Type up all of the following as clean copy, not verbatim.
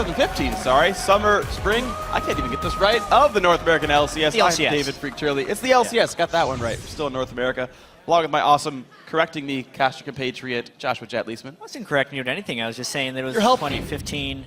2015, sorry. Summer, spring, I can't even get this right, of the North American LCS. The LCS. I'm David Freak Turley. It's the LCS. Yeah. Got that one right. We're still in North America. Along with my awesome, correcting me, caster compatriot, Joshua Jet Leesman. I wasn't correcting you with anything. I was just saying that it was 2015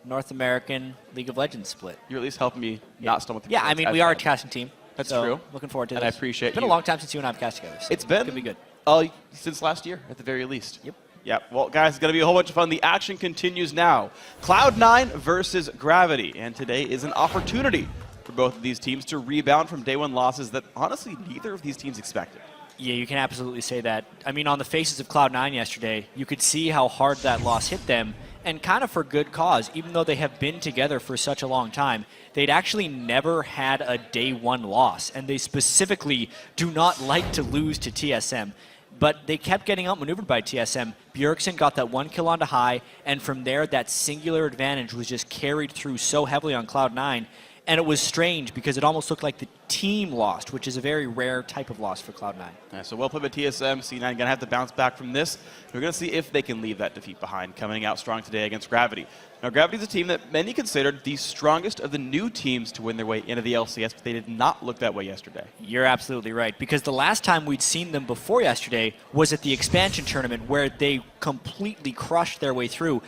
North American League of Legends split. You're at least helping me not stumble through. Yeah, I mean, we are a casting team. That's so true. Looking forward to this. And I appreciate It's been you. a long time since you and I have cast together. So it's been. Could be good. Since last year, at the very least. Yep. Yeah, well, guys, it's going to be a whole bunch of fun. The action continues now. Cloud9 versus Gravity, and today is an opportunity for both of these teams to rebound from day one losses that, honestly, neither of these teams expected. Yeah, you can absolutely say that. I mean, on the faces of Cloud9 yesterday, you could see how hard that loss hit them, and kind of for good cause. Even though they have been together for such a long time, they'd actually never had a day one loss, and they specifically do not like to lose to TSM. But they kept getting outmaneuvered by TSM. Bjergsen got that one kill onto High, and from there, that singular advantage was just carried through so heavily on Cloud9. And it was strange because it almost looked like the team lost, which is a very rare type of loss for Cloud9. Yeah, so well played by TSM. C9 going to have to bounce back from this. We're going to see if they can leave that defeat behind, coming out strong today against Gravity. Now, Gravity is a team that many considered the strongest of the new teams to win their way into the LCS, but they did not look that way yesterday. You're absolutely right, because the last time we'd seen them before yesterday was at the expansion tournament where they completely crushed their way through.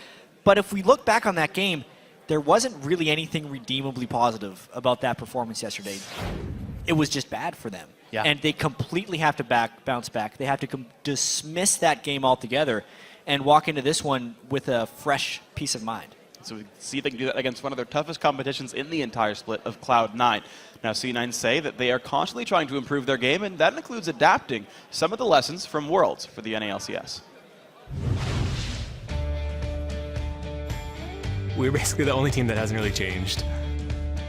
But if we look back on that game, there wasn't really anything redeemably positive about that performance yesterday. It was just bad for them. Yeah. And they completely have to bounce back. They have to dismiss that game altogether and walk into this one with a fresh peace of mind. So we see if they can do that against one of their toughest competitions in the entire split of Cloud9. Now, C9 say that they are constantly trying to improve their game, and that includes adapting some of the lessons from Worlds for the NALCS. We're basically the only team that hasn't really changed.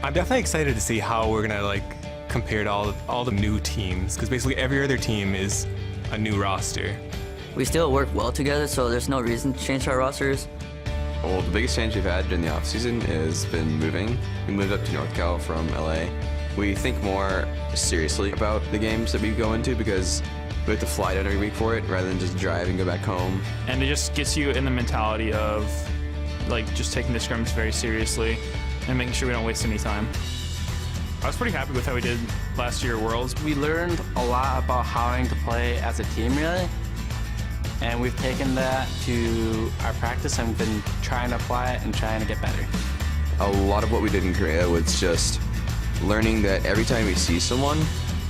I'm definitely excited to see how we're gonna compare to all the new teams, because basically every other team is a new roster. We still work well together, so there's no reason to change our rosters. Well, the biggest change we've had during the offseason has been moving. We moved up to North Cal from LA. We think more seriously about the games that we go into because we have to fly down every week for it rather than just drive and go back home. And it just gets you in the mentality of just taking the scrims very seriously and making sure we don't waste any time. I was pretty happy with how we did last year at Worlds. We learned a lot about how to play as a team, really. And we've taken that to our practice and been trying to apply it and trying to get better. A lot of what we did in Korea was just learning that every time we see someone,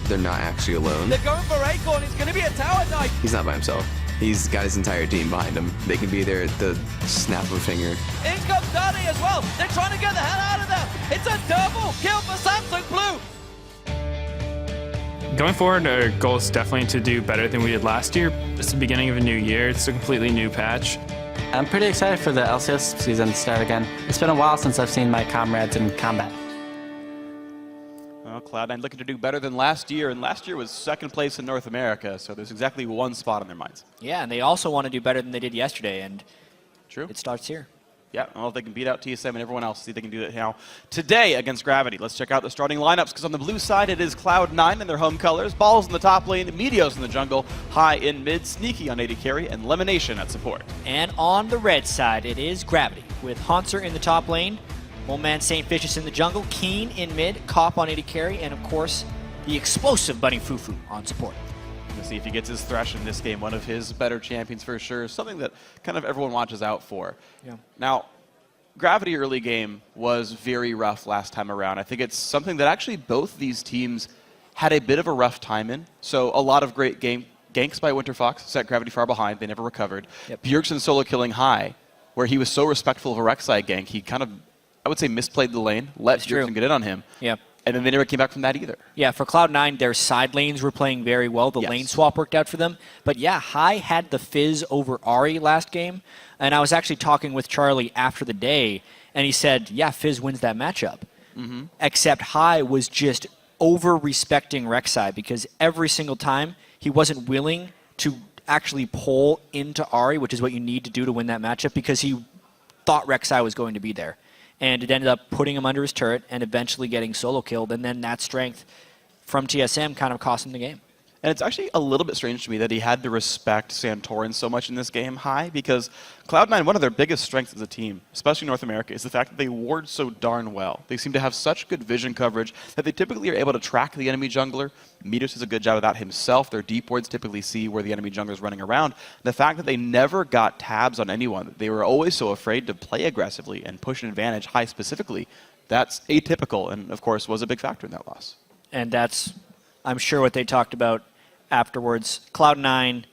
they're not actually alone. They're going for Acorn. It's going to be a tower knife. He's not by himself. He's got his entire team behind him. They can be there at the snap of a finger. In comes Dani as well. They're trying to get the hell out of there. It's a double kill for Samsung Blue. Going forward, our goal is definitely to do better than we did last year. It's the beginning of a new year. It's a completely new patch. I'm pretty excited for the LCS season to start again. It's been a while since I've seen my comrades in combat. Well, Cloud9 looking to do better than last year, and last year was second place in North America, so there's exactly one spot on their minds. Yeah, and they also want to do better than they did yesterday, and True. It starts here. Yeah, well, if they can beat out TSM and everyone else, see if they can do it now today against Gravity. Let's check out the starting lineups, because on the blue side, it is Cloud9 in their home colors, Balls in the top lane, Meteos in the jungle, High in mid, Sneaky on AD carry, and Lemonation at support. And on the red side, it is Gravity, with Hunter in the top lane, Old Man St. Vicious in the jungle, Keen in mid, Cop on AD carry, and of course, the explosive Bunny Fufu on support. We'll see if he gets his thresh in this game, one of his better champions for sure, something that kind of everyone watches out for. Yeah. Now, Gravity early game was very rough last time around. I think it's something that actually both these teams had a bit of a rough time in. So a lot of great ganks by Winterfox set Gravity far behind. They never recovered. Yep. Bjergsen solo killing High, where he was so respectful of a Rek'Sai gank, he kind of, I would say, misplayed the lane, let Bjergsen get in on him. Yeah. And then they never came back from that either. Yeah, for Cloud9, their side lanes were playing very well. The lane swap worked out for them. But yeah, High had the Fizz over Ahri last game. And I was actually talking with Charlie after the day, and he said, yeah, Fizz wins that matchup. Mm-hmm. Except High was just over-respecting Rek'Sai, because every single time he wasn't willing to actually pull into Ahri, which is what you need to do to win that matchup, because he thought Rek'Sai was going to be there. And it ended up putting him under his turret and eventually getting solo killed. And then that strength from TSM kind of cost him the game. And it's actually a little bit strange to me that he had to respect Santorin so much in this game high, because Cloud9, one of their biggest strengths as a team, especially North America, is the fact that they ward so darn well. They seem to have such good vision coverage that they typically are able to track the enemy jungler. Meteos does a good job of that himself. Their deep wards typically see where the enemy jungler is running around. The fact that they never got tabs on anyone, that they were always so afraid to play aggressively and push an advantage high specifically, that's atypical and, of course, was a big factor in that loss. And that's, I'm sure, what they talked about afterwards. Cloud9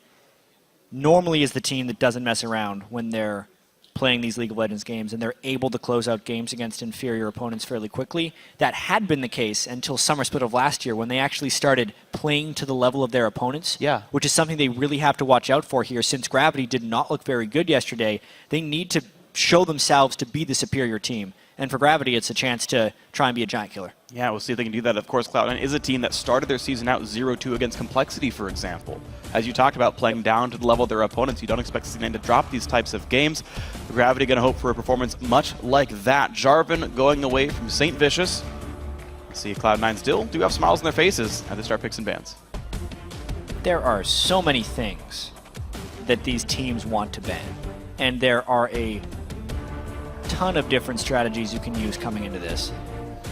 normally is the team that doesn't mess around when they're playing these League of Legends games, and they're able to close out games against inferior opponents fairly quickly. That had been the case until Summer Split of last year, when they actually started playing to the level of their opponents, which is something they really have to watch out for here. Since Gravity did not look very good yesterday, they need to show themselves to be the superior team. And for Gravity, it's a chance to try and be a giant killer. Yeah, we'll see if they can do that. Of course, Cloud9 is a team that started their season out 0-2 against Complexity, for example. As you talked about, playing down to the level of their opponents, you don't expect C9 to drop these types of games. Gravity going to hope for a performance much like that. Jarvan going away from St. Vicious. See, Cloud9 still do have smiles on their faces as they start picks and bans. There are so many things that these teams want to ban, and there are a ton of different strategies you can use coming into this.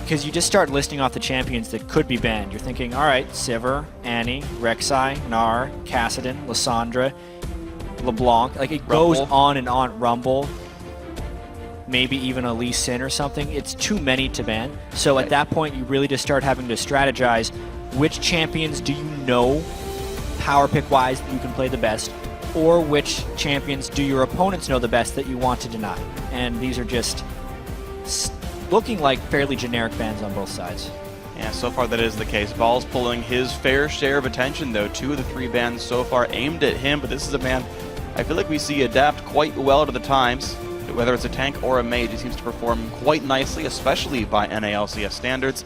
Because you just start listing off the champions that could be banned. You're thinking, all right, Sivir, Annie, Rek'Sai, Gnar, Kassadin, Lissandra, LeBlanc. Like, it goes on and on. Rumble, maybe even a Lee Sin or something. It's too many to ban. So at that point, you really just start having to strategize which champions do you know, power pick-wise, that you can play the best, or which champions do your opponents know the best that you want to deny. And these are just looking like fairly generic bans on both sides. Yeah, so far that is the case. Ball's pulling his fair share of attention, though. 2 of the 3 bans so far aimed at him, but this is a man I feel like we see adapt quite well to the times. Whether it's a tank or a mage, he seems to perform quite nicely, especially by NALCS standards.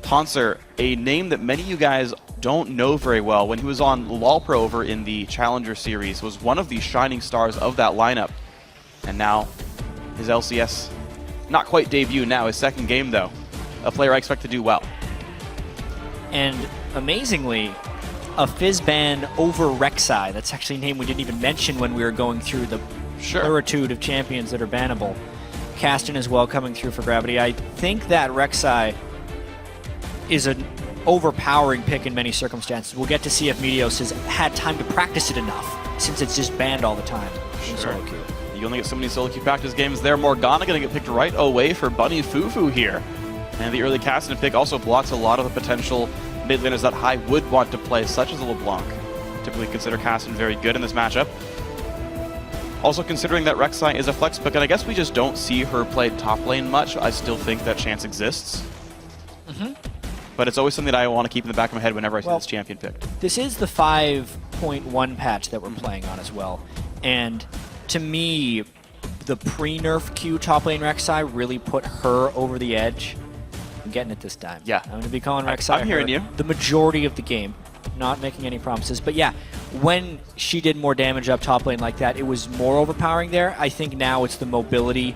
Hauntzer, a name that many of you guys don't know very well. When he was on LoL Pro over in the Challenger Series, was one of the shining stars of that lineup. And now, his LCS, not quite debut now, his second game though. A player I expect to do well. And amazingly, a Fizz ban over Rek'Sai. That's actually a name we didn't even mention when we were going through the pluritude of champions that are bannable. Kassadin as well coming through for Gravity. I think that Rek'Sai is an overpowering pick in many circumstances. We'll get to see if Meteos has had time to practice it enough, since it's just banned all the time in solo queue. You only get so many solo queue practice games there. Morgana going to get picked right away for Bunny Fufu here. And the early Kassadin pick also blocks a lot of the potential mid laners that High would want to play, such as a LeBlanc. Typically consider Kassadin very good in this matchup. Also considering that Rek'Sai is a flex pick, and I guess we just don't see her play top lane much, I still think that chance exists. But it's always something that I want to keep in the back of my head whenever I see this champion picked. This is the 5.1 patch that we're playing on as well. And to me, the pre-nerf Q top lane Rek'Sai really put her over the edge. I'm getting it this time. Yeah. I'm going to be calling Rek'Sai I'm hearing you. The majority of the game. Not making any promises. But yeah, when she did more damage up top lane like that, it was more overpowering there. I think now it's the mobility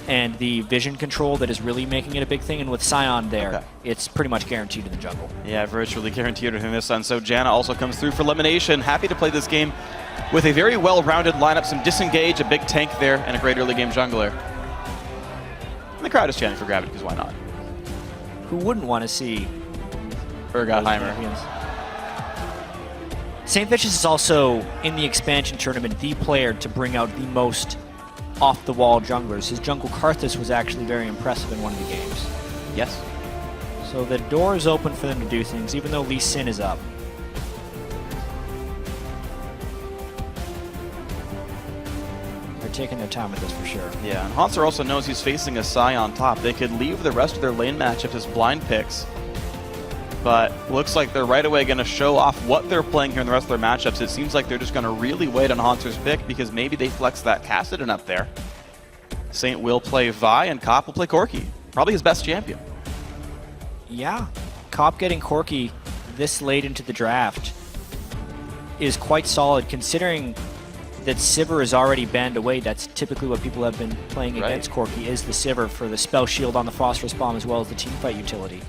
and the vision control that is really making it a big thing. And with Sion there, it's pretty much guaranteed in the jungle. Yeah, virtually guaranteed in this one. So Janna also comes through for elimination. Happy to play this game with a very well-rounded lineup. Some disengage, a big tank there, and a great early game jungler. And the crowd is chanting for Gravity, because why not? Who wouldn't want to see Urgotheimer? St. Vicious is also, in the expansion tournament, the player to bring out the most off-the-wall junglers. His jungle Karthus was actually very impressive in one of the games. Yes. So the door is open for them to do things, even though Lee Sin is up. They're taking their time with this for sure. Yeah, and Hauntzer also knows he's facing a Psy on top. They could leave the rest of their lane matchups as blind picks, but looks like they're right away going to show off what they're playing here in the rest of their matchups. It seems like they're just going to really wait on Hauntzer's pick, because maybe they flex that Kassadin up there. Saint will play Vi, and Cop will play Corki. Probably his best champion. Yeah, Cop getting Corki this late into the draft is quite solid, considering that Sivir is already banned away. That's typically what people have been playing against Corki, is the Sivir for the spell shield on the Phosphorus Bomb, as well as the teamfight utility.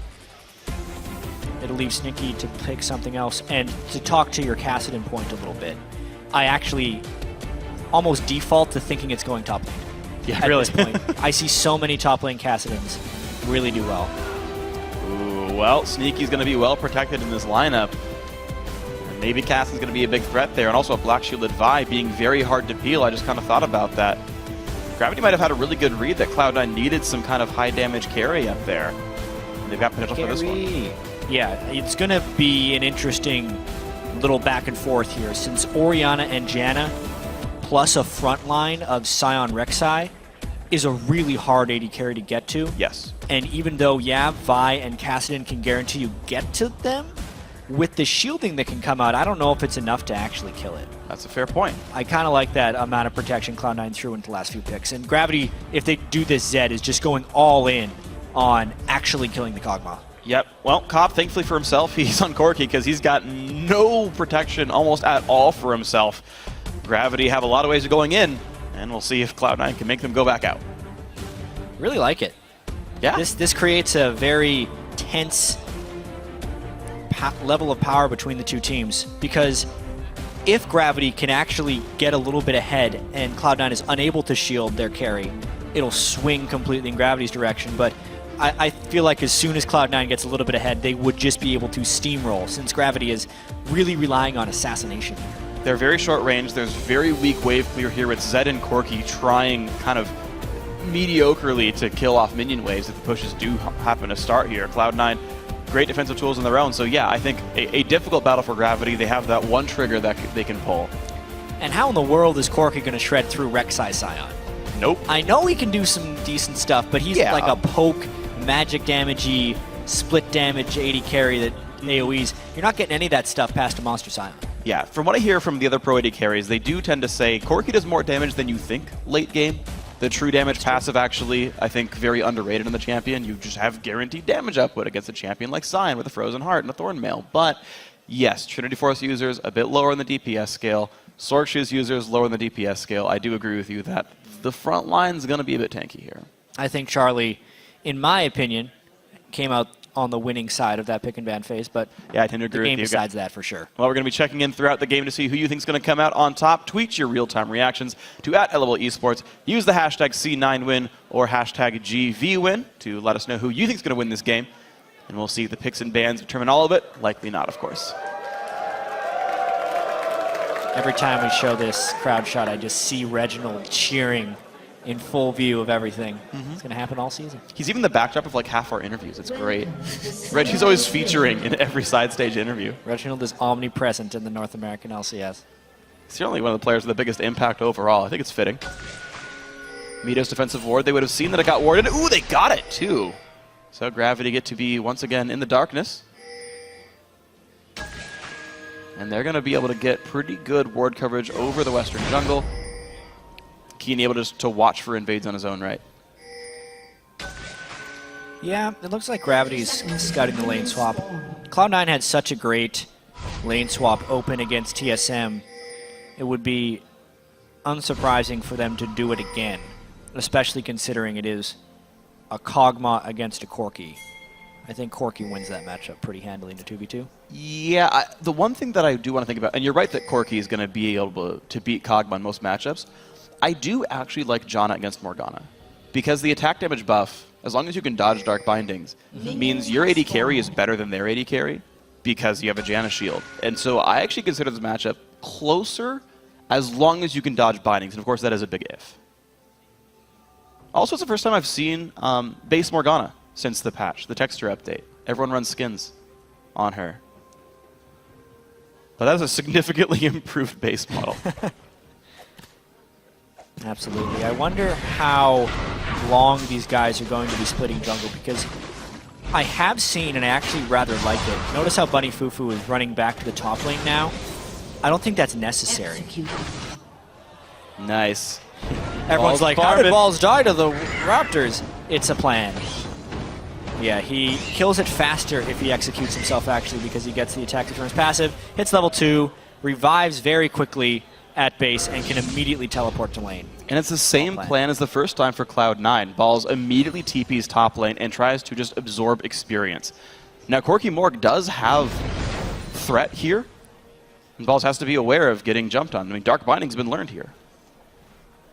It to leave Sneaky to pick something else. And to talk to your Kassadin point a little bit, I actually almost default to thinking it's going top lane. Yeah, at really. this point. I see so many top lane Kassadins really do well. Ooh, well, Sneaky's going to be well protected in this lineup. And maybe Kassadin's going to be a big threat there. And also a Black Shielded Vi being very hard to peel. I just kind of thought about that. Gravity might have had a really good read that Cloud9 needed some kind of high damage carry up there. And they've got potential for this one. Yeah, it's going to be an interesting little back and forth here since Orianna and Janna plus a front line of Sion Rek'Sai is a really hard AD carry to get to. Yes. And even though, yeah, Vi and Kassadin can guarantee you get to them, with the shielding that can come out, I don't know if it's enough to actually kill it. That's a fair point. I kind of like that amount of protection Cloud9 threw into the last few picks. And Gravity, if they do this Zed, is just going all in on actually killing the Kog'Maw. Yep. Well, Cobb, thankfully for himself, he's on Corki because he's got no protection almost at all for himself. Gravity have a lot of ways of going in, and we'll see if Cloud9 can make them go back out. Really like it. Yeah. This creates a very tense level of power between the two teams, because if Gravity can actually get a little bit ahead and Cloud9 is unable to shield their carry, it'll swing completely in Gravity's direction. But I feel like as soon as Cloud9 gets a little bit ahead, they would just be able to steamroll, since Gravity is really relying on assassination. They're very short range. There's very weak wave clear here with Zed and Corki trying kind of mediocrely to kill off minion waves if the pushes do happen to start here. Cloud9, great defensive tools on their own. So yeah, I think a difficult battle for Gravity. They have that one trigger that they can pull. And how in the world is Corki going to shred through Rek'Sai Sion? Nope. I know he can do some decent stuff, but he's like a poke, magic damagey, split damage AD carry that AoEs. You're not getting any of that stuff past a Monster Sion. Yeah, from what I hear from the other pro AD carries, they do tend to say Corki does more damage than you think late game. The true damage passive actually, I think, very underrated in the champion. You just have guaranteed damage output against a champion like Sion with a Frozen Heart and a Thorn Mail. But yes, Trinity Force users a bit lower in the DPS scale. Sorc Shoes users lower in the DPS scale. I do agree with you that the front line's going to be a bit tanky here. I think Charlie, in my opinion, came out on the winning side of that pick and ban phase, but yeah, I tend to agree the game with you. besides that for sure. Well, we're going to be checking in throughout the game to see who you think is going to come out on top. Tweet your real-time reactions to @LOL Esports. Use the hashtag C9win or hashtag GVwin to let us know who you think is going to win this game. And we'll see if the picks and bans determine all of it. Likely not, of course. Every time we show this crowd shot, I just see Reginald cheering in full view of everything. It's going to happen all season. He's even the backdrop of like half our interviews. It's great. Reggie's always featuring in every side stage interview. Reginald is omnipresent in the North American LCS. Certainly one of the players with the biggest impact overall. I think it's fitting. Mito's defensive ward, they would have seen that it got warded. Ooh, they got it too. So Gravity get to be once again in the darkness. And they're going to be able to get pretty good ward coverage over the Western jungle. Keen able to watch for invades on his own right. Yeah, it looks like Gravity's scouting the lane swap. Cloud9 had such a great lane swap open against TSM. It would be unsurprising for them to do it again, especially considering it is a Kog'Maw against a Corki. I think Corki wins that matchup pretty handily in a 2v2. Yeah, the one thing that I do want to think about, and you're right that Corki is going to be able to beat Kog'Maw in most matchups, I do actually like Janna against Morgana, because the attack damage buff, as long as you can dodge Dark Bindings, means your AD carry is better than their AD carry because you have a Janna shield. And so I actually consider this matchup closer as long as you can dodge Bindings, and of course that is a big if. Also, it's the first time I've seen base Morgana since the patch, the texture update. Everyone runs skins on her. But that is a significantly improved base model. Absolutely. I wonder how long these guys are going to be splitting jungle, because I have seen, and I actually rather like it. Notice how Bunny Fufu is running back to the top lane now. I don't think that's necessary. Nice. Everyone's like, how did balls die to the Raptors? It's a plan. Yeah, he kills it faster if he executes himself, actually, because he gets the attack returns passive, hits level 2, revives very quickly at base, and can immediately teleport to lane. And it's the same plan as the first time for Cloud9. Balls immediately TPs top lane and tries to just absorb experience. Now, Corky Morg does have threat here, and Balls has to be aware of getting jumped on. I mean, Dark Binding's been learned here.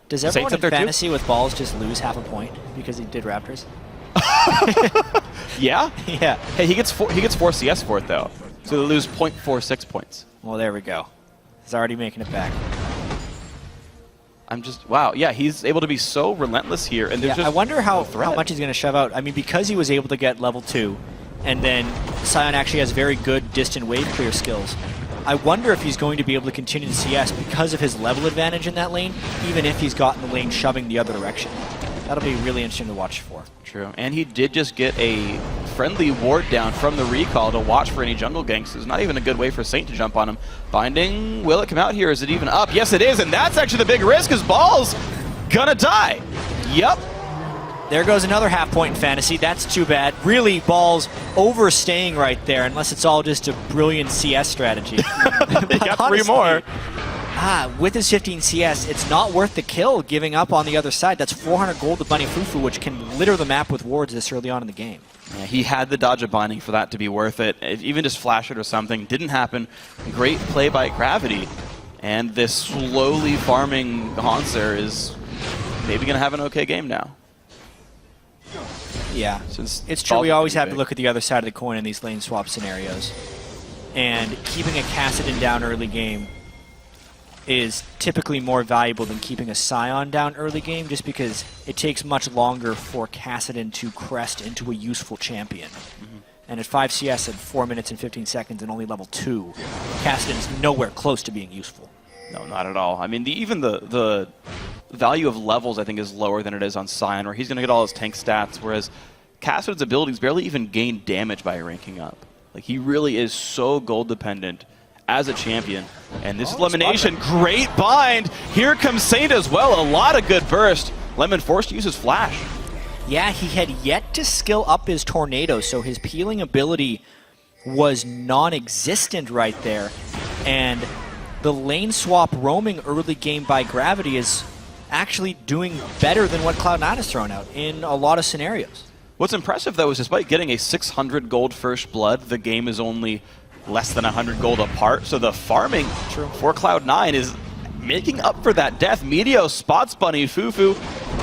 Does Saints everyone up in there too? Fantasy with Balls just lose half a point because he did Raptors? Yeah? Yeah. Hey, he gets 4 CS for it, though. So they lose 0.46 points. Well, there we go. He's already making it back. I'm just, wow. Yeah, he's able to be so relentless here. And there's Yeah, just I wonder how threat. much he's going to shove out. I mean, because he was able to get level 2, and then Sion actually has very good distant wave clear skills. I wonder if he's going to be able to continue to CS because of his level advantage in that lane, even if he's got in the lane shoving the other direction. That'll be really interesting to watch for. True. And he did just get a friendly ward down from the recall to watch for any jungle ganks. There's not even a good way for Saint to jump on him. Binding, will it come out here? Is it even up? Yes, it is, and that's actually the big risk, because Ball's gonna die. Yep. There goes another half point in Fantasy. That's too bad. Really, Balls overstaying right there, unless it's all just a brilliant CS strategy. He got 3 more. With his 15 CS, it's not worth the kill giving up on the other side. That's 400 gold to Bunny Fufu, which can litter the map with wards this early on in the game. Yeah, he had the dodge of Binding for that to be worth it. Even just flash it or something. Didn't happen. Great play by Gravity. And this slowly farming Hanser is maybe going to have an okay game now. Yeah, Since it's true. Ball's We always pretty have to big. look at the other side of the coin in these lane swap scenarios. And keeping a Kassadin down early game is typically more valuable than keeping a Sion down early game, just because it takes much longer for Kassadin to crest into a useful champion. And at 5 CS at 4 minutes and 15 seconds and only level 2, Kassadin's nowhere close to being useful. No, not at all. I mean, even the value of levels, I think, is lower than it is on Sion, where he's going to get all his tank stats, whereas Kassadin's abilities barely even gain damage by ranking up. Like, he really is so gold dependent as a champion. And this elimination, great bind. Here comes Saint as well. A lot of good burst. Lemon forced to use his flash. Yeah, he had yet to skill up his tornado, so his peeling ability was non-existent right there. And the lane swap roaming early game by Gravity is actually doing better than what Cloud9 has thrown out in a lot of scenarios. What's impressive, though, is despite getting a 600 gold first blood, the game is only less than 100 gold apart. So the farming for Cloud9 is making up for that death. Meteos spots Bunny Fufu.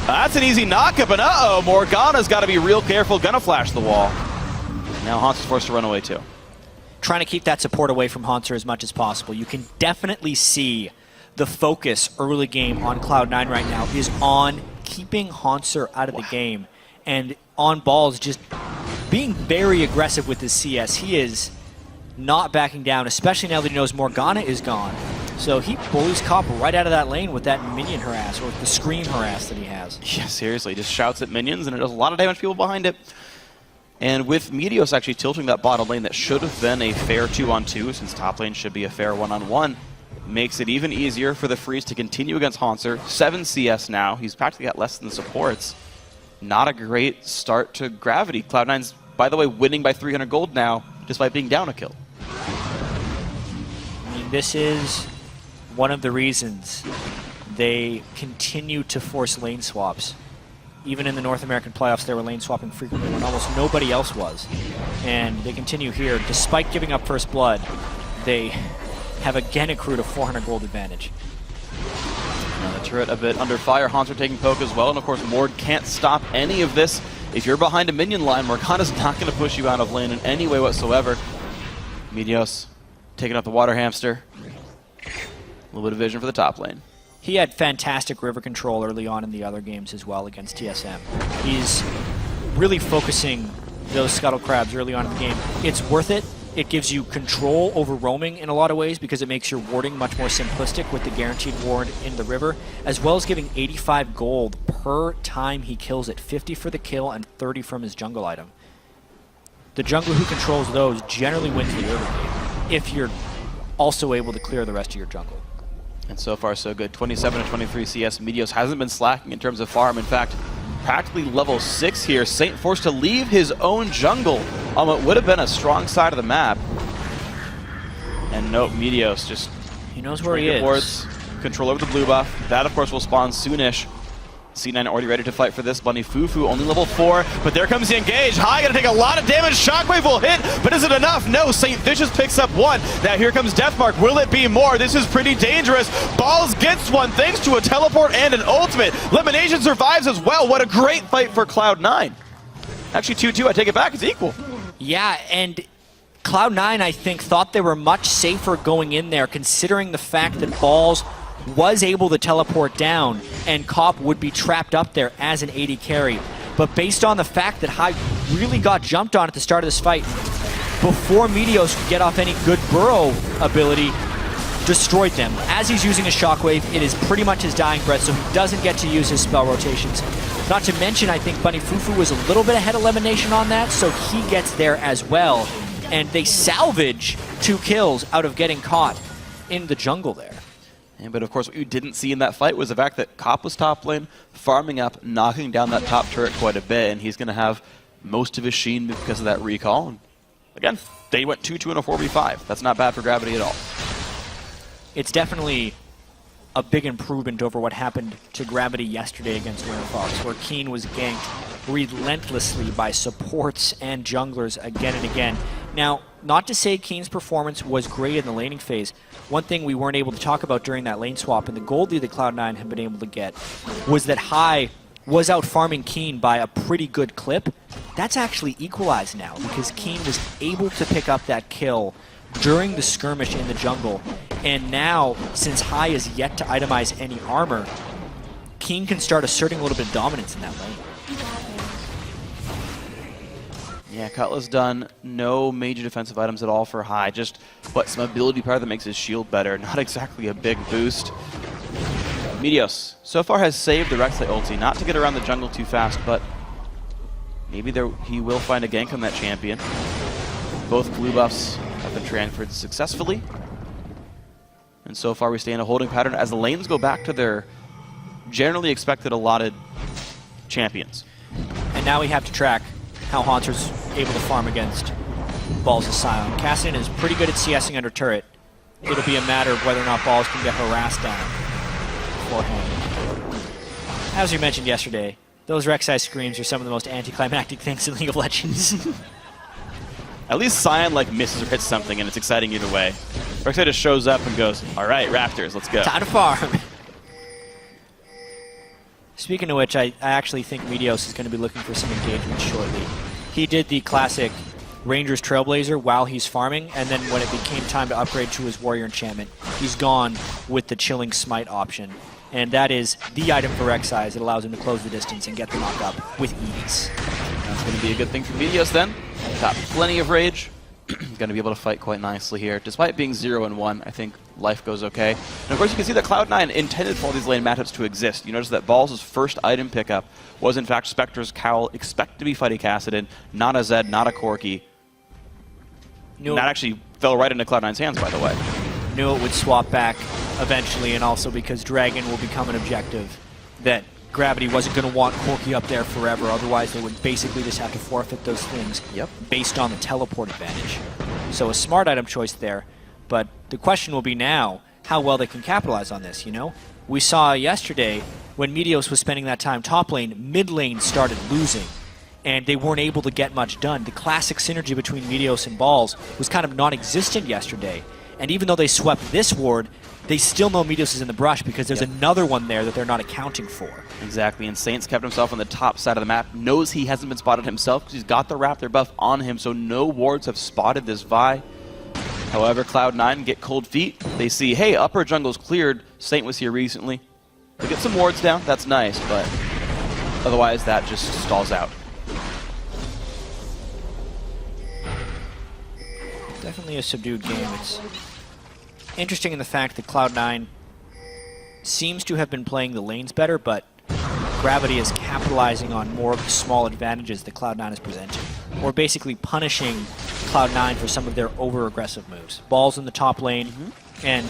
That's an easy knockup, and uh-oh, Morgana's got to be real careful. Gonna flash the wall. Now Hans is forced to run away, too. Trying to keep that support away from Hanser as much as possible. You can definitely see the focus early game on Cloud9 right now is on keeping Hanser out of the game. And on Balls, just being very aggressive with his CS. He is not backing down, especially now that he knows Morgana is gone. So he bullies Cop right out of that lane with that minion harass, or the scream harass that he has. Yeah, seriously, just shouts at minions, and it does a lot of damage to people behind it. And with Meteos actually tilting that bottom lane that should have been a fair 2-on-2, since top lane should be a fair 1-on-1, makes it even easier for the Freeze to continue against Hanser. 7 CS now. He's practically got less than the supports. Not a great start to Gravity. Cloud9's, by the way, winning by 300 gold now, despite being down a kill. I mean, this is one of the reasons they continue to force lane swaps. Even in the North American playoffs, they were lane swapping frequently when almost nobody else was. And they continue here. Despite giving up first blood, they have again accrued a 400 gold advantage. Now the turret a bit under fire. Hanser taking poke as well. And of course, Morg can't stop any of this. If you're behind a minion line, Morgana's not going to push you out of lane in any way whatsoever. Meteos taking out the water hamster. A little bit of vision for the top lane. He had fantastic river control early on in the other games as well against TSM. He's really focusing those scuttle crabs early on in the game. It's worth it. It gives you control over roaming in a lot of ways because it makes your warding much more simplistic with the guaranteed ward in the river, as well as giving 85 gold per time he kills it, 50 for the kill and 30 from his jungle item. The jungler who controls those generally wins the early game if you're also able to clear the rest of your jungle. And so far, so good. 27 to 23 CS. Meteos hasn't been slacking in terms of farm. In fact, practically level 6 here. Saint forced to leave his own jungle on what would have been a strong side of the map. And nope, Meteos just... He knows where he trinket is. wards, control over the blue buff. That, of course, will spawn soonish. C9 already ready to fight for this. Bunny Fufu only level 4, but there comes the engage. High gonna take a lot of damage. Shockwave will hit, but is it enough? No, St. Vicious picks up 1. Now here comes Deathmark. Will it be more? This is pretty dangerous. Balls gets 1 thanks to a teleport and an ultimate. Elimination survives as well. What a great fight for Cloud9. Actually 2-2, I take it back, it's equal. Yeah, and Cloud9, I think, thought they were much safer going in there, considering the fact that Balls was able to teleport down and Cop would be trapped up there as an AD carry. But based on the fact that High really got jumped on at the start of this fight, before Meteos could get off any good burrow ability, destroyed them. As he's using a Shockwave, it is pretty much his dying breath, so he doesn't get to use his spell rotations. Not to mention, I think Bunny Fufu was a little bit ahead of Elimination on that, so he gets there as well. And they salvage 2 kills out of getting caught in the jungle there. Yeah, but of course, what you didn't see in that fight was the fact that Cop was top lane, farming up, knocking down that top turret quite a bit, and he's going to have most of his sheen because of that recall. And again, they went 2-2 in a 4v5. That's not bad for Gravity at all. It's definitely a big improvement over what happened to Gravity yesterday against Winter Fox, where Keen was ganked relentlessly by supports and junglers again and again. Now, not to say Keen's performance was great in the laning phase. One thing we weren't able to talk about during that lane swap and the gold lead that Cloud9 had been able to get was that High was out farming Keen by a pretty good clip. That's actually equalized now because Keen was able to pick up that kill during the skirmish in the jungle. And now, since High is yet to itemize any armor, Keen can start asserting a little bit of dominance in that lane. Yeah, Cutlass done no major defensive items at all for High, just some ability power that makes his shield better. Not exactly a big boost. Meteos so far has saved the Rek'Sai ulti, not to get around the jungle too fast, but maybe he will find a gank on that champion. Both blue buffs have been transferred successfully. And so far we stay in a holding pattern as the lanes go back to their generally expected allotted champions. And now we have to track how Haunter's able to farm against Balls' Asylum. Cassian is pretty good at CSing under turret. It'll be a matter of whether or not Balls can get harassed down beforehand. As we mentioned yesterday, those Rek'Sai screams are some of the most anticlimactic things in League of Legends. At least Sion misses or hits something and it's exciting either way. Rek'Sai just shows up and goes, all right, Raptors, let's go. Time to farm. Speaking of which, I actually think Meteos is going to be looking for some engagement shortly. He did the classic Rangers Trailblazer while he's farming, and then when it became time to upgrade to his Warrior Enchantment, he's gone with the Chilling Smite option. And that is the item for Rek'Sai. It allows him to close the distance and get the knock up with ease. That's going to be a good thing for Meteos then. Got plenty of rage. Going to be able to fight quite nicely here. Despite being 0-1, I think life goes okay. And of course, you can see that Cloud9 intended for all these lane matchups to exist. You notice that Balls' first item pickup was in fact Spectre's Cowl, expect to be fighting Kassadin, not a Zed, not a Corki. Knew that actually fell right into Cloud9's hands, by the way. Knew it would swap back eventually, and also because Dragon will become an objective that Gravity wasn't going to want Corki up there forever, otherwise they would basically just have to forfeit those things based on the teleport advantage. So a smart item choice there, but the question will be now how well they can capitalize on this, you know? We saw yesterday when Meteos was spending that time top lane, mid lane started losing, and they weren't able to get much done. The classic synergy between Meteos and Balls was kind of non-existent yesterday, and even though they swept this ward, they still know Meteos is in the brush because there's another one there that they're not accounting for. Exactly, and Saints kept himself on the top side of the map, knows he hasn't been spotted himself because he's got the Raptor buff on him, so no wards have spotted this Vi. However, Cloud9 get cold feet. They see, hey, upper jungle's cleared. Saint was here recently. They get some wards down, that's nice, but otherwise that just stalls out. Definitely a subdued game. It's interesting in the fact that Cloud9 seems to have been playing the lanes better, but Gravity is capitalizing on more of the small advantages that Cloud9 is presenting. Or basically punishing Cloud9 for some of their over-aggressive moves. Balls in the top lane, and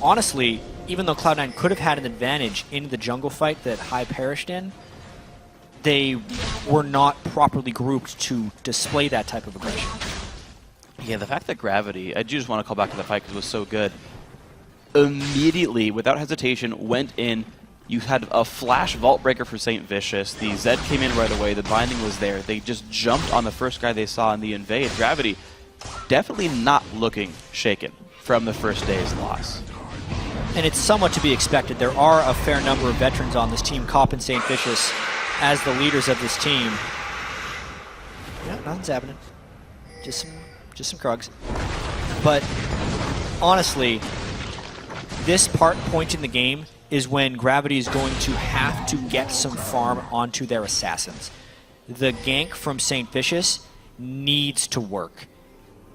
honestly, even though Cloud9 could have had an advantage in the jungle fight that High perished in, they were not properly grouped to display that type of aggression. Yeah, the fact that Gravity, I do just want to call back to the fight because it was so good, immediately, without hesitation, went in, You had a flash Vault Breaker for St. Vicious. The Zed came in right away. The binding was there. They just jumped on the first guy they saw in the invade. Gravity definitely not looking shaken from the first day's loss. And it's somewhat to be expected. There are a fair number of veterans on this team, Cop and St. Vicious, as the leaders of this team. Yeah, nothing's happening. Just some Krugs. But honestly, this point in the game is when Gravity is going to have to get some farm onto their assassins. The gank from St. Vicious needs to work.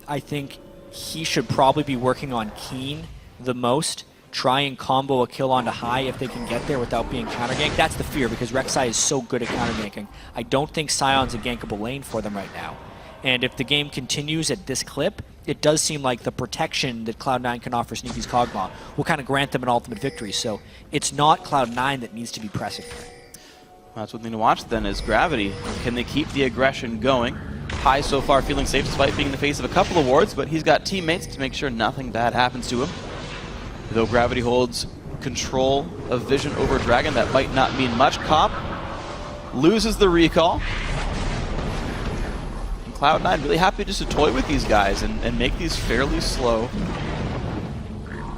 I think he should probably be working on Keen the most. Try and combo a kill onto high if they can get there without being counter-ganked. That's the fear, because Rek'Sai is so good at counter-ganking. I don't think Sion's a gankable lane for them right now. And if the game continues at this clip, it does seem like the protection that Cloud9 can offer Sneaky's Kog'Maw will kind of grant them an ultimate victory. So it's not Cloud9 that needs to be pressing. That's one thing to watch then is Gravity. Can they keep the aggression going? High so far feeling safe despite being in the face of a couple of wards, but he's got teammates to make sure nothing bad happens to him. Though Gravity holds control of vision over Dragon, that might not mean much. Cop loses the recall. And Cloud9 really happy just to toy with these guys and make these fairly slow,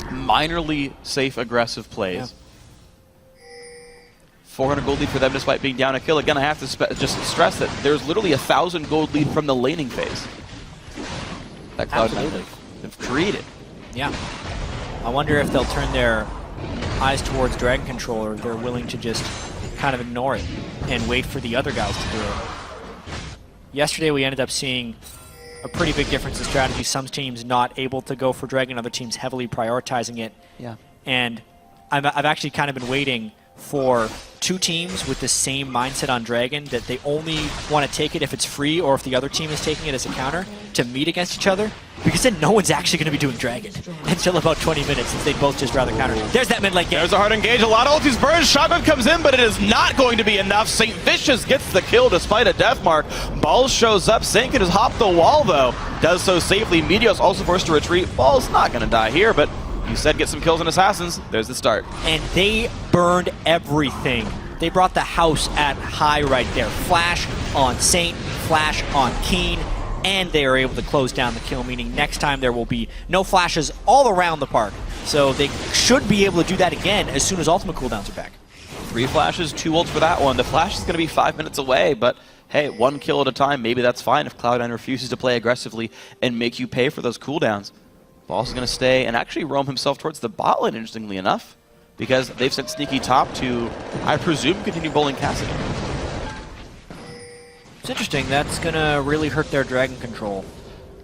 minorly safe, aggressive plays. Yeah. 400 gold lead for them despite being down a kill. Again, I have to just stress that there's literally 1,000 gold lead from the laning phase that Cloud9 have created. Yeah. I wonder if they'll turn their eyes towards Dragon Control, or they're willing to just kind of ignore it and wait for the other guys to do it. Yesterday we ended up seeing a pretty big difference in strategy. Some teams not able to go for Dragon, other teams heavily prioritizing it. Yeah. And I've actually kind of been waiting for two teams with the same mindset on Dragon, that they only want to take it if it's free or if the other team is taking it as a counter, to meet against each other, because then no one's actually going to be doing Dragon until about 20 minutes, since they'd both just rather counter. There's that mid lane game. There's a hard engage, a lot of ultis burned, shotgun comes in, but it is not going to be enough. St. Vicious gets the kill despite a death mark. Balls shows up, Saint can just hop the wall though, does so safely. Meteos also forced to retreat. Ball's not going to die here, but you said get some kills on assassins, there's the start. And they burned everything. They brought the house at high right there. Flash on Saint, flash on Keen, and they are able to close down the kill, meaning next time there will be no flashes all around the park. So they should be able to do that again as soon as ultimate cooldowns are back. 3 flashes, 2 ults for that one. The flash is going to be 5 minutes away, but hey, 1 kill at a time, maybe that's fine if Cloud9 refuses to play aggressively and make you pay for those cooldowns. Ball's going to stay and actually roam himself towards the bot lane, interestingly enough, because they've sent Sneaky top to, I presume, continue bowling Cassidy. It's interesting. That's going to really hurt their Dragon Control.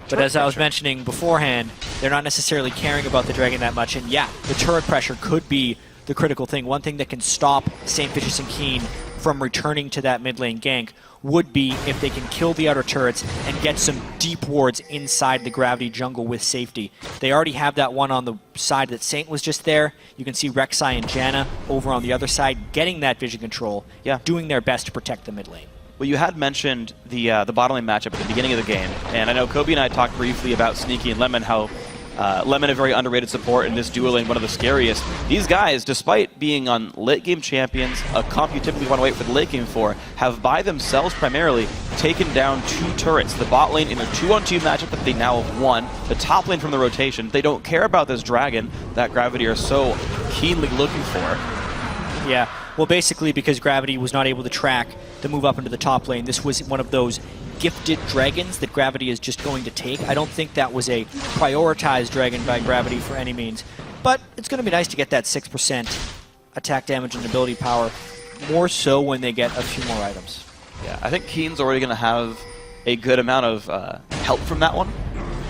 But as I was mentioning beforehand, they're not necessarily caring about the Dragon that much. And yeah, the turret pressure could be the critical thing. One thing that can stop St. Vicious and Keen from returning to that mid lane gank would be if they can kill the outer turrets and get some deep wards inside the Gravity jungle with safety. They already have that one on the side that Saint was just there. You can see Rek'Sai and Janna over on the other side getting that vision control, doing their best to protect the mid lane. Well, you had mentioned the bottom lane matchup at the beginning of the game, and I know Kobe and I talked briefly about Sneaky and Lemon, how Lemon a very underrated support in this duo lane, one of the scariest. These guys, despite being on late game champions, a comp you typically want to wait for the late game for, have by themselves primarily taken down 2 turrets. The bot lane in a 2-on-2 matchup that they now have won, the top lane from the rotation. They don't care about this Dragon that Gravity are so keenly looking for. Yeah, well basically because Gravity was not able to track the move up into the top lane, this was one of those gifted dragons that Gravity is just going to take. I don't think that was a prioritized dragon by Gravity for any means, but it's going to be nice to get that 6% attack damage and ability power, more so when they get a few more items. Yeah, I think Keen's already going to have a good amount of help from that one.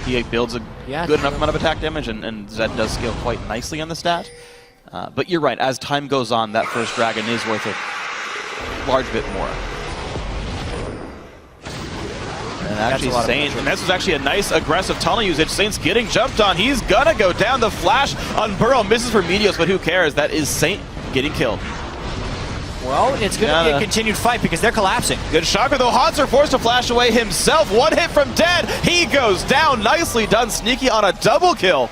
He builds a good enough amount of attack damage, and Zed does scale quite nicely on the stat. But you're right, as time goes on, that first dragon is worth a large bit more. And actually, Saint, and this was actually a nice aggressive tunnel usage. Saint's getting jumped on. He's gonna go down. The flash on Burrow misses for Meteos, but who cares? That is Saint getting killed. Well, it's gonna be a continued fight because they're collapsing. Good shocker though. Hanser forced to flash away himself. 1 hit from Dead. He goes down. Nicely done. Sneaky on a double kill.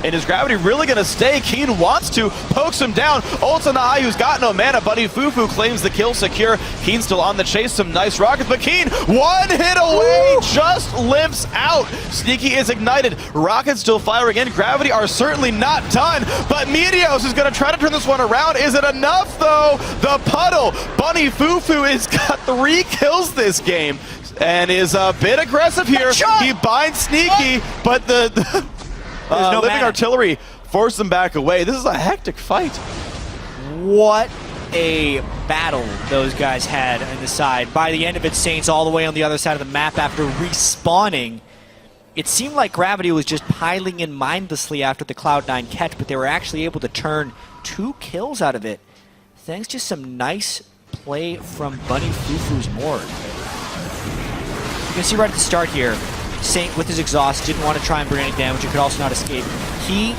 And is Gravity really going to stay? Keen wants to, pokes him down. Ults on the eye, who's got no mana. Buddy Fufu claims the kill secure. Keen still on the chase, some nice rockets, but Keen, one hit away, just limps out. Sneaky is ignited. Rockets still firing in. Gravity are certainly not done, but Meteos is going to try to turn this one around. Is it enough, though? The puddle. Bunny Fufu has got 3 kills this game and is a bit aggressive here. He binds Sneaky, but the no living mana. artillery forced them back away. This is a hectic fight. What a battle those guys had on the side. By the end of it, Saints all the way on the other side of the map after respawning. It seemed like Gravity was just piling in mindlessly after the Cloud9 catch, but they were actually able to turn 2 kills out of it, thanks to some nice play from Bunny Fufu's Mord. You can see right at the start here, Saint with his exhaust didn't want to try and bring any damage. It could also not escape. He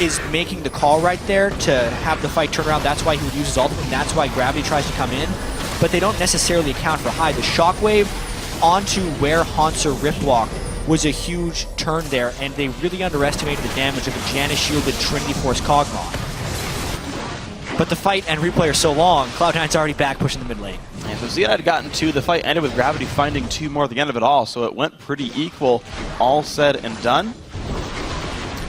is making the call right there to have the fight turn around. That's why he would use his ultimate, and that's why Gravity tries to come in. But they don't necessarily account for high. The shockwave onto where Hanser Riftwalk was a huge turn there, and they really underestimated the damage of a Janus shielded Trinity Force Cogmon. But the fight and replay are so long, Cloud9's already back pushing the mid lane. And so Xeon had gotten 2. The fight ended with Gravity finding 2 more at the end of it all, so it went pretty equal, all said and done.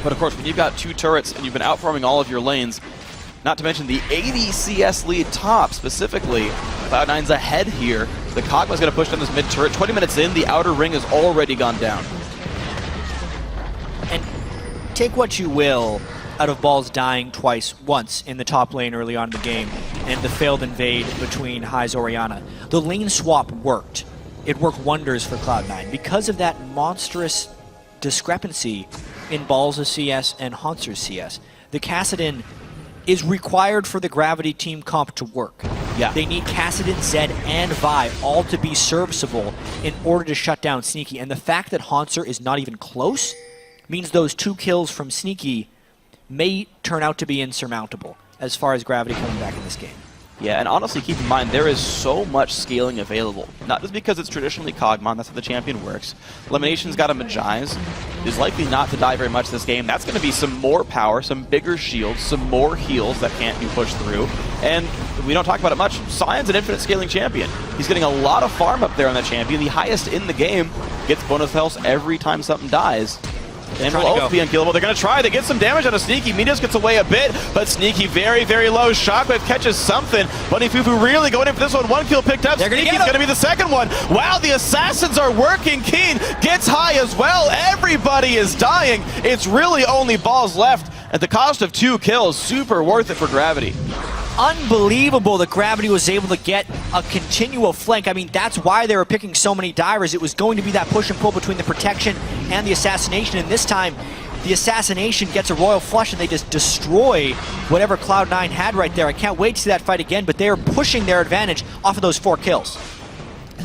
But of course, when you've got 2 turrets and you've been outfarming all of your lanes, not to mention the 80 CS lead top specifically, Cloud9's ahead here. The Kog'Maw's going to push down this mid turret. 20 minutes in, the outer ring has already gone down. And take what you will out of Balls dying once in the top lane early on in the game, and the failed invade between Hy's Orianna. The lane swap worked. It worked wonders for Cloud9 because of that monstrous discrepancy in Balls' CS and Hanser's CS. The Kassadin is required for the Gravity team comp to work. Yeah. They need Kassadin, Zed, and Vi all to be serviceable in order to shut down Sneaky. And the fact that Hanser is not even close means those 2 kills from Sneaky may turn out to be insurmountable as far as Gravity coming back in this game. Yeah, and honestly, keep in mind, there is so much scaling available. Not just because it's traditionally Cogmon, that's how the champion works. Elimination's got a Magize, is likely not to die very much this game. That's going to be some more power, some bigger shields, some more heals that can't be pushed through. And we don't talk about it much, Sion's an infinite scaling champion. He's getting a lot of farm up there on that champion. The highest in the game gets bonus health every time something dies. And will also be unkillable. They're going to try. They get some damage out of Sneaky. Meteos gets away a bit, but Sneaky very, very low. Shockwave catches something. Bunny Fufu really going in for this one. 1 kill picked up. Sneaky's going to be the second one. Wow, the assassins are working. Keen gets high as well. Everybody is dying. It's really only Balls left at the cost of 2 kills. Super worth it for Gravity. Unbelievable that Gravity was able to get a continual flank. I mean, that's why they were picking so many divers. It was going to be that push and pull between the protection and the assassination, and this time the assassination gets a royal flush and they just destroy whatever Cloud9 had right there. I can't wait to see that fight again, but they are pushing their advantage off of those 4 kills.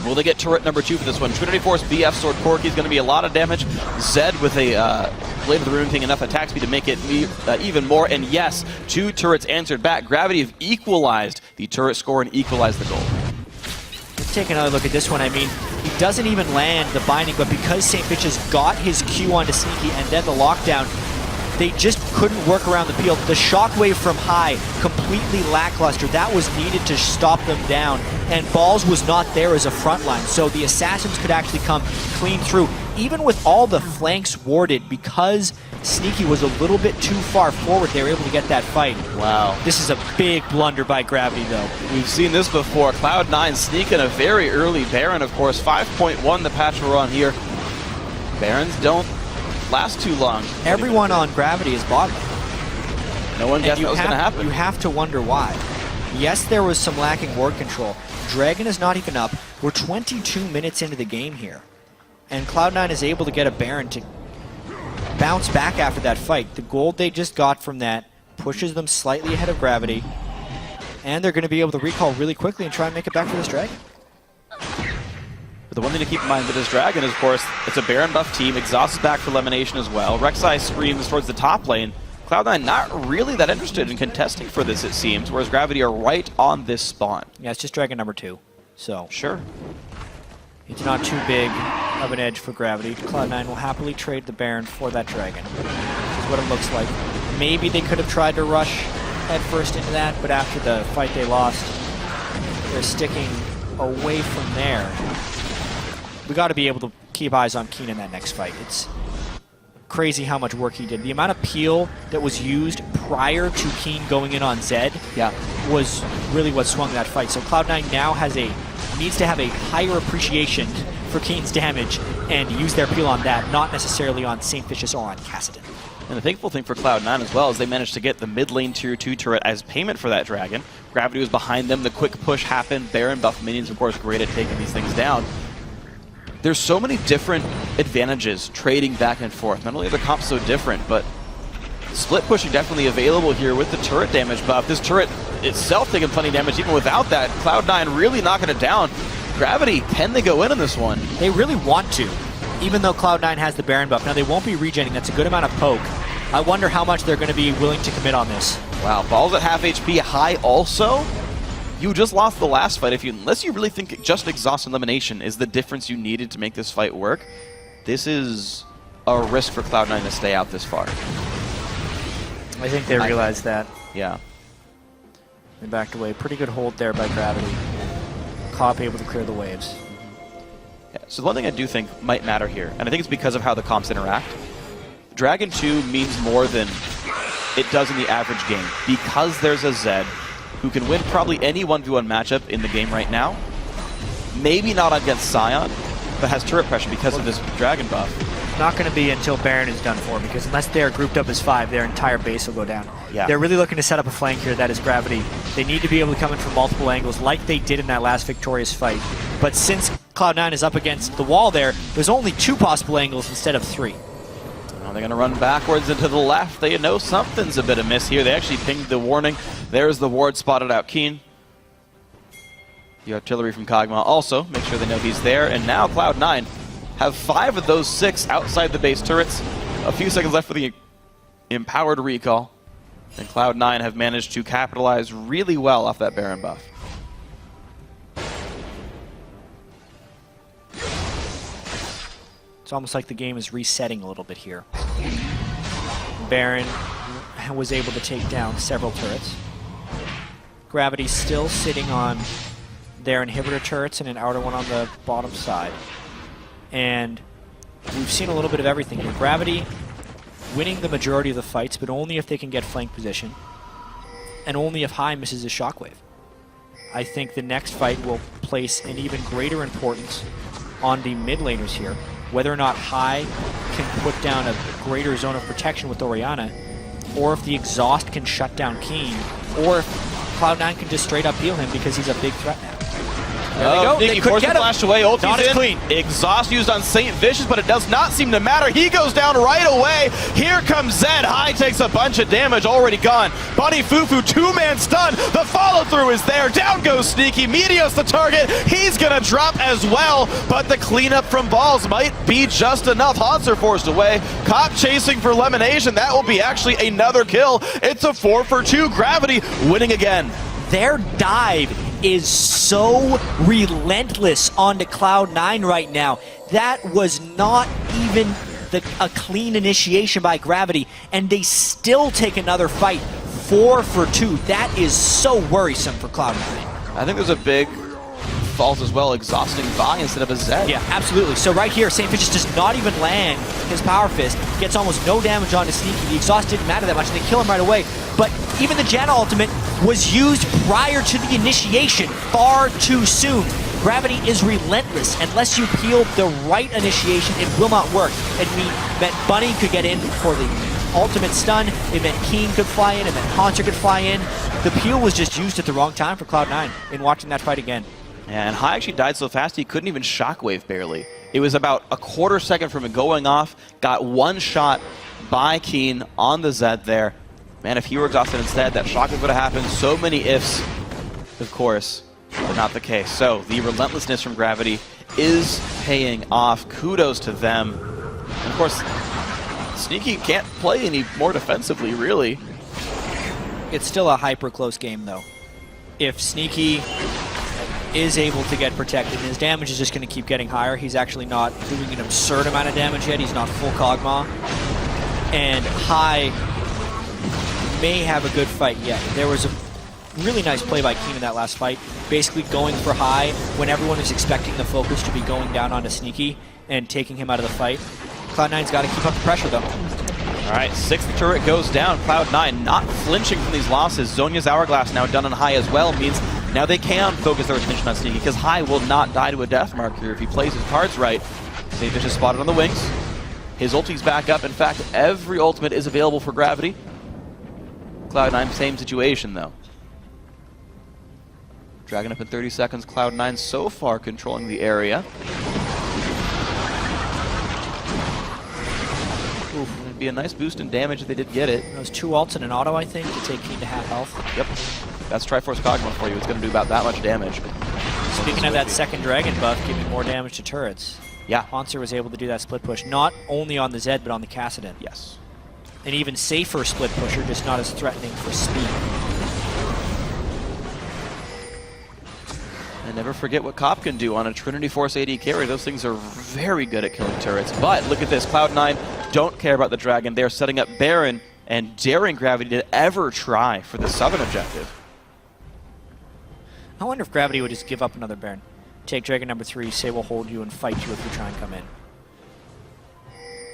Will they get turret number 2 for this one? Trinity Force, BF Sword, Corki is going to be a lot of damage. Zed with a Blade of the Rune thing, enough attack speed to make it even more. And yes, 2 turrets answered back. Gravity have equalized the turret score and equalized the goal. Let's take another look at this one. I mean, he doesn't even land the binding, but because St. Bitches got his Q onto Sneaky and then the lockdown, they just couldn't work around the peel. The shockwave from High, completely lackluster. That was needed to stop them down, and Balls was not there as a front line, so the Assassins could actually come clean through. Even with all the flanks warded, because Sneaky was a little bit too far forward, they were able to get that fight. Wow. This is a big blunder by Gravity, though. We've seen this before. Cloud9 sneaking a very early Baron, of course. 5.1 the patch we're on here. Barons don't last too long. Everyone on Gravity is bottom. No one guessed that was going to happen. You have to wonder why. Yes, there was some lacking ward control. Dragon is not even up. We're 22 minutes into the game here. And Cloud9 is able to get a Baron to bounce back after that fight. The gold they just got from that pushes them slightly ahead of Gravity. And they're going to be able to recall really quickly and try and make it back for this Dragon. But the one thing to keep in mind with this Dragon is, of course, it's a Baron buff team. Exhaust is back for elimination as well. Rek'Sai screams towards the top lane. Cloud9 not really that interested in contesting for this, it seems, whereas Gravity are right on this spawn. Yeah, it's just Dragon number 2. So Sure. it's not too big of an edge for Gravity. Cloud9 will happily trade the Baron for that Dragon. what it looks like. Maybe they could have tried to rush head first into that, but after the fight they lost, they're sticking away from there. We got to be able to keep eyes on Keen in that next fight. It's crazy how much work he did. The amount of peel that was used prior to Keen going in on Zed was really what swung that fight. So Cloud9 now needs to have a higher appreciation for Keen's damage and use their peel on that, not necessarily on St. Vicious or on Kassadin. And the thankful thing for Cloud9 as well is they managed to get the mid lane tier 2 turret as payment for that dragon. Gravity was behind them, the quick push happened, Baron buff minions of course great at taking these things down. There's so many different advantages trading back and forth. Not only are the comps so different, but split pushing definitely available here with the turret damage buff. This turret itself taking plenty of damage even without that. Cloud9 really knocking it down. Gravity, can they go in on this one? They really want to, even though Cloud9 has the Baron buff. Now they won't be regenning, that's a good amount of poke. I wonder how much they're going to be willing to commit on this. Wow, Ball's at half HP, High also. You just lost the last fight. Unless you really think just exhaust elimination is the difference you needed to make this fight work, this is a risk for Cloud9 to stay out this far. I think they realized that. Yeah. They backed away. Pretty good hold there by Gravity. Cop able to clear the waves. Yeah, so one thing I do think might matter here, and I think it's because of how the comps interact, Dragon 2 means more than it does in the average game. Because there's a Zed who can win probably any 1v1 matchup in the game right now. Maybe not against Sion, but has turret pressure because of this Dragon buff. Not going to be until Baron is done for, because unless they're grouped up as 5, their entire base will go down. Yeah. They're really looking to set up a flank here that is Gravity. They need to be able to come in from multiple angles like they did in that last victorious fight. But since Cloud9 is up against the wall there's only 2 possible angles instead of 3. Now they're going to run backwards and to the left. They know something's a bit amiss here. They actually pinged the warning. There's the ward spotted out Keen. The artillery from Kog'Maw also make sure they know he's there. And now Cloud9 have 5 of those 6 outside the base turrets. A few seconds left for the empowered recall. And Cloud9 have managed to capitalize really well off that Baron buff. It's almost like the game is resetting a little bit here. Baron was able to take down several turrets. Gravity still sitting on their inhibitor turrets and an outer one on the bottom side. And we've seen a little bit of everything here. Gravity winning the majority of the fights, but only if they can get flank position. And only if High misses a shockwave. I think the next fight will place an even greater importance on the mid laners here. Whether or not High can put down a greater zone of protection with Orianna, or if the exhaust can shut down Keen, or if Cloud9 can just straight up heal him because he's a big threat now. There they go. They could get him. Flashed away. Ulti's Not as in. clean. Exhaust used on St. Vicious, but it does not seem to matter. He goes down right away. Here comes Zed. High takes a bunch of damage. Already gone. Bunny Fufu, 2-man stun. The follow-through is there. Down goes Sneaky. Meteos the target. He's going to drop as well, but the cleanup from Balls might be just enough. Haunts are forced away. Cop chasing for Lemonation. That will be actually another kill. It's a 4-for-2. Gravity winning again. Their dive is so relentless onto Cloud9 right now. That was not even a clean initiation by Gravity, and they still take another fight. 4-for-2. That is so worrisome for Cloud9. I think there's a big fault as well, exhausting Vi instead of a Zed. Yeah, absolutely. So right here, St. Vicious does not even land his Power Fist, gets almost no damage onto Sneaky. The exhaust didn't matter that much, and they kill him right away. But even the Janna ultimate was used prior to the initiation, far too soon. Gravity is relentless. Unless you peel the right initiation, it will not work. It meant Bunny could get in for the ultimate stun, it meant Keen could fly in, it meant Haunter could fly in. The peel was just used at the wrong time for Cloud9 in watching that fight again. And High actually died so fast he couldn't even shockwave barely. It was about a quarter second from it going off, got one shot by Keen on the Zed there. Man, if he were exhausted instead, that shockwave would have happened. So many ifs, of course, but not the case. So the relentlessness from Gravity is paying off. Kudos to them. And of course, Sneaky can't play any more defensively, really. It's still a hyper close game, though. If Sneaky is able to get protected, his damage is just going to keep getting higher. He's actually not doing an absurd amount of damage yet. He's not full Kog'Maw. and High may have a good fight yet. There was a really nice play by Keen in that last fight, basically going for High when everyone is expecting the focus to be going down onto Sneaky and taking him out of the fight. Cloud9's got to keep up the pressure, though. All right, 6th turret goes down. Cloud9 not flinching from these losses. Zhonya's Hourglass now done on High as well, means now they can focus their attention on Sneaky, because High will not die to a death marker if he plays his cards right. Savish is spotted on the wings. His ulti's back up. In fact, every ultimate is available for Gravity. Cloud9, same situation, though. Dragon up in 30 seconds. Cloud9 so far controlling the area. Oof, it'd be a nice boost in damage if they did get it. Those 2 ults and an auto, I think, to take Keen to half health. Yep. That's Triforce Kog'Maw for you. It's going to do about that much damage. Speaking of that second Dragon buff, giving more damage to turrets. Yeah. Hauntzer was able to do that split push, not only on the Zed, but on the Kassadin. Yes. An even safer split pusher, just not as threatening for speed. And never forget what Cop can do on a Trinity Force AD carry. Those things are very good at killing turrets. But look at this. Cloud9 don't care about the Dragon. They're setting up Baron and daring Gravity to ever try for the Southern objective. I wonder if Gravity would just give up another Baron. Take Dragon number 3, say we'll hold you and fight you if you try and come in.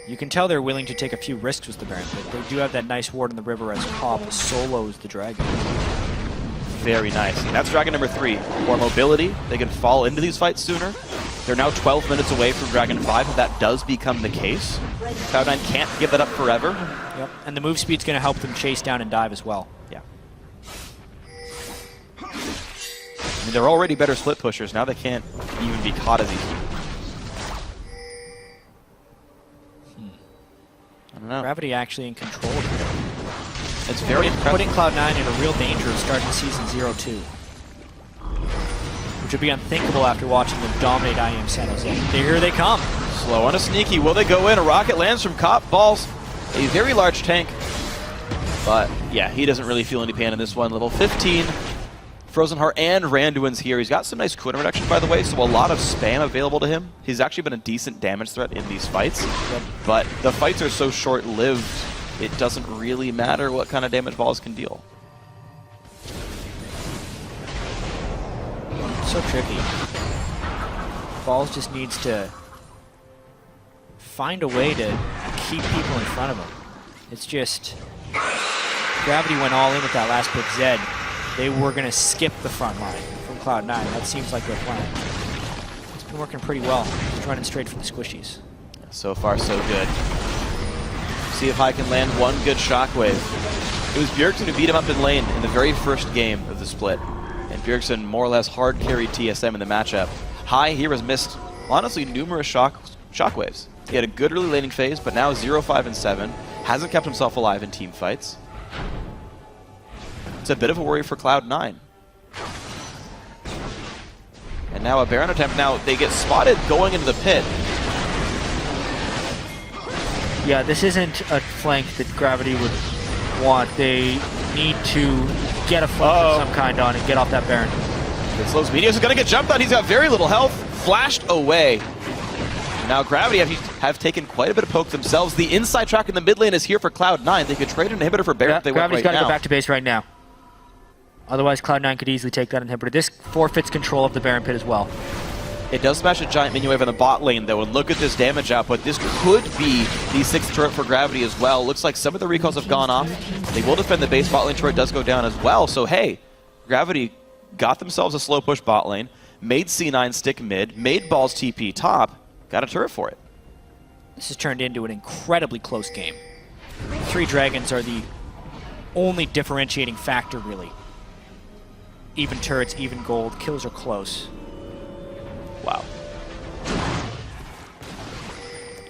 You can tell they're willing to take a few risks with the Baron Pit. They do have that nice ward in the river as Pop solos the Dragon. Very nice. And that's Dragon number 3. More mobility. They can fall into these fights sooner. They're now 12 minutes away from Dragon 5. If that does become the case, Cloud9 can't give that up forever. Yep. And the move speed's going to help them chase down and dive as well. Yeah. I mean, they're already better split pushers. Now they can't even be caught as easy. I don't know. Gravity actually in control of it. It's very impressive. Putting Cloud9 in a real danger of starting season 0-2. Which would be unthinkable after watching them dominate IEM San Jose. Here they come. Slow on a Sneaky. Will they go in? A rocket lands from Cop. Balls a very large tank. But yeah, he doesn't really feel any pain in this one. Level 15. Frozen Heart and Randuin's here. He's got some nice cooldown reduction, by the way, so a lot of spam available to him. He's actually been a decent damage threat in these fights. But the fights are so short-lived, it doesn't really matter what kind of damage Balls can deal. So tricky. Balls just needs to find a way to keep people in front of him. It's just Gravity went all in with that last pick Zed. They were going to skip the front line from Cloud9. That seems like their plan. It's been working pretty well. Just running straight for the squishies. So far, so good. See if I can land one good shockwave. It was Bjergsen who beat him up in lane in the very first game of the split. And Bjergsen more or less hard carried TSM in the matchup. High here has missed, honestly, numerous shockwaves. He had a good early laning phase, but now 0-5 and 7. Hasn't kept himself alive in team fights. It's a bit of a worry for Cloud9. And now a Baron attempt. Now they get spotted going into the pit. Yeah, this isn't a flank that Gravity would want. They need to get a flank of some kind on and get off that Baron. It slows Meteos is going to get jumped on. He's got very little health. Flashed away. Now Gravity have taken quite a bit of poke themselves. The inside track in the mid lane is here for Cloud9. They could trade an inhibitor for Baron Yeah, if they Gravity's went got right to now. go back to base right now. Otherwise, Cloud9 could easily take that inhibitor. This forfeits control of the Baron Pit as well. It does smash a giant minion wave in the bot lane, though, and look at this damage output. This could be the 6th turret for Gravity as well. Looks like some of the recalls have gone off. They will defend the base. Bot lane turret does go down as well. So, hey, Gravity got themselves a slow push bot lane, made C9 stick mid, made Balls TP top, got a turret for it. This has turned into an incredibly close game. 3 dragons are the only differentiating factor, really. Even turrets, even gold. Kills are close. Wow.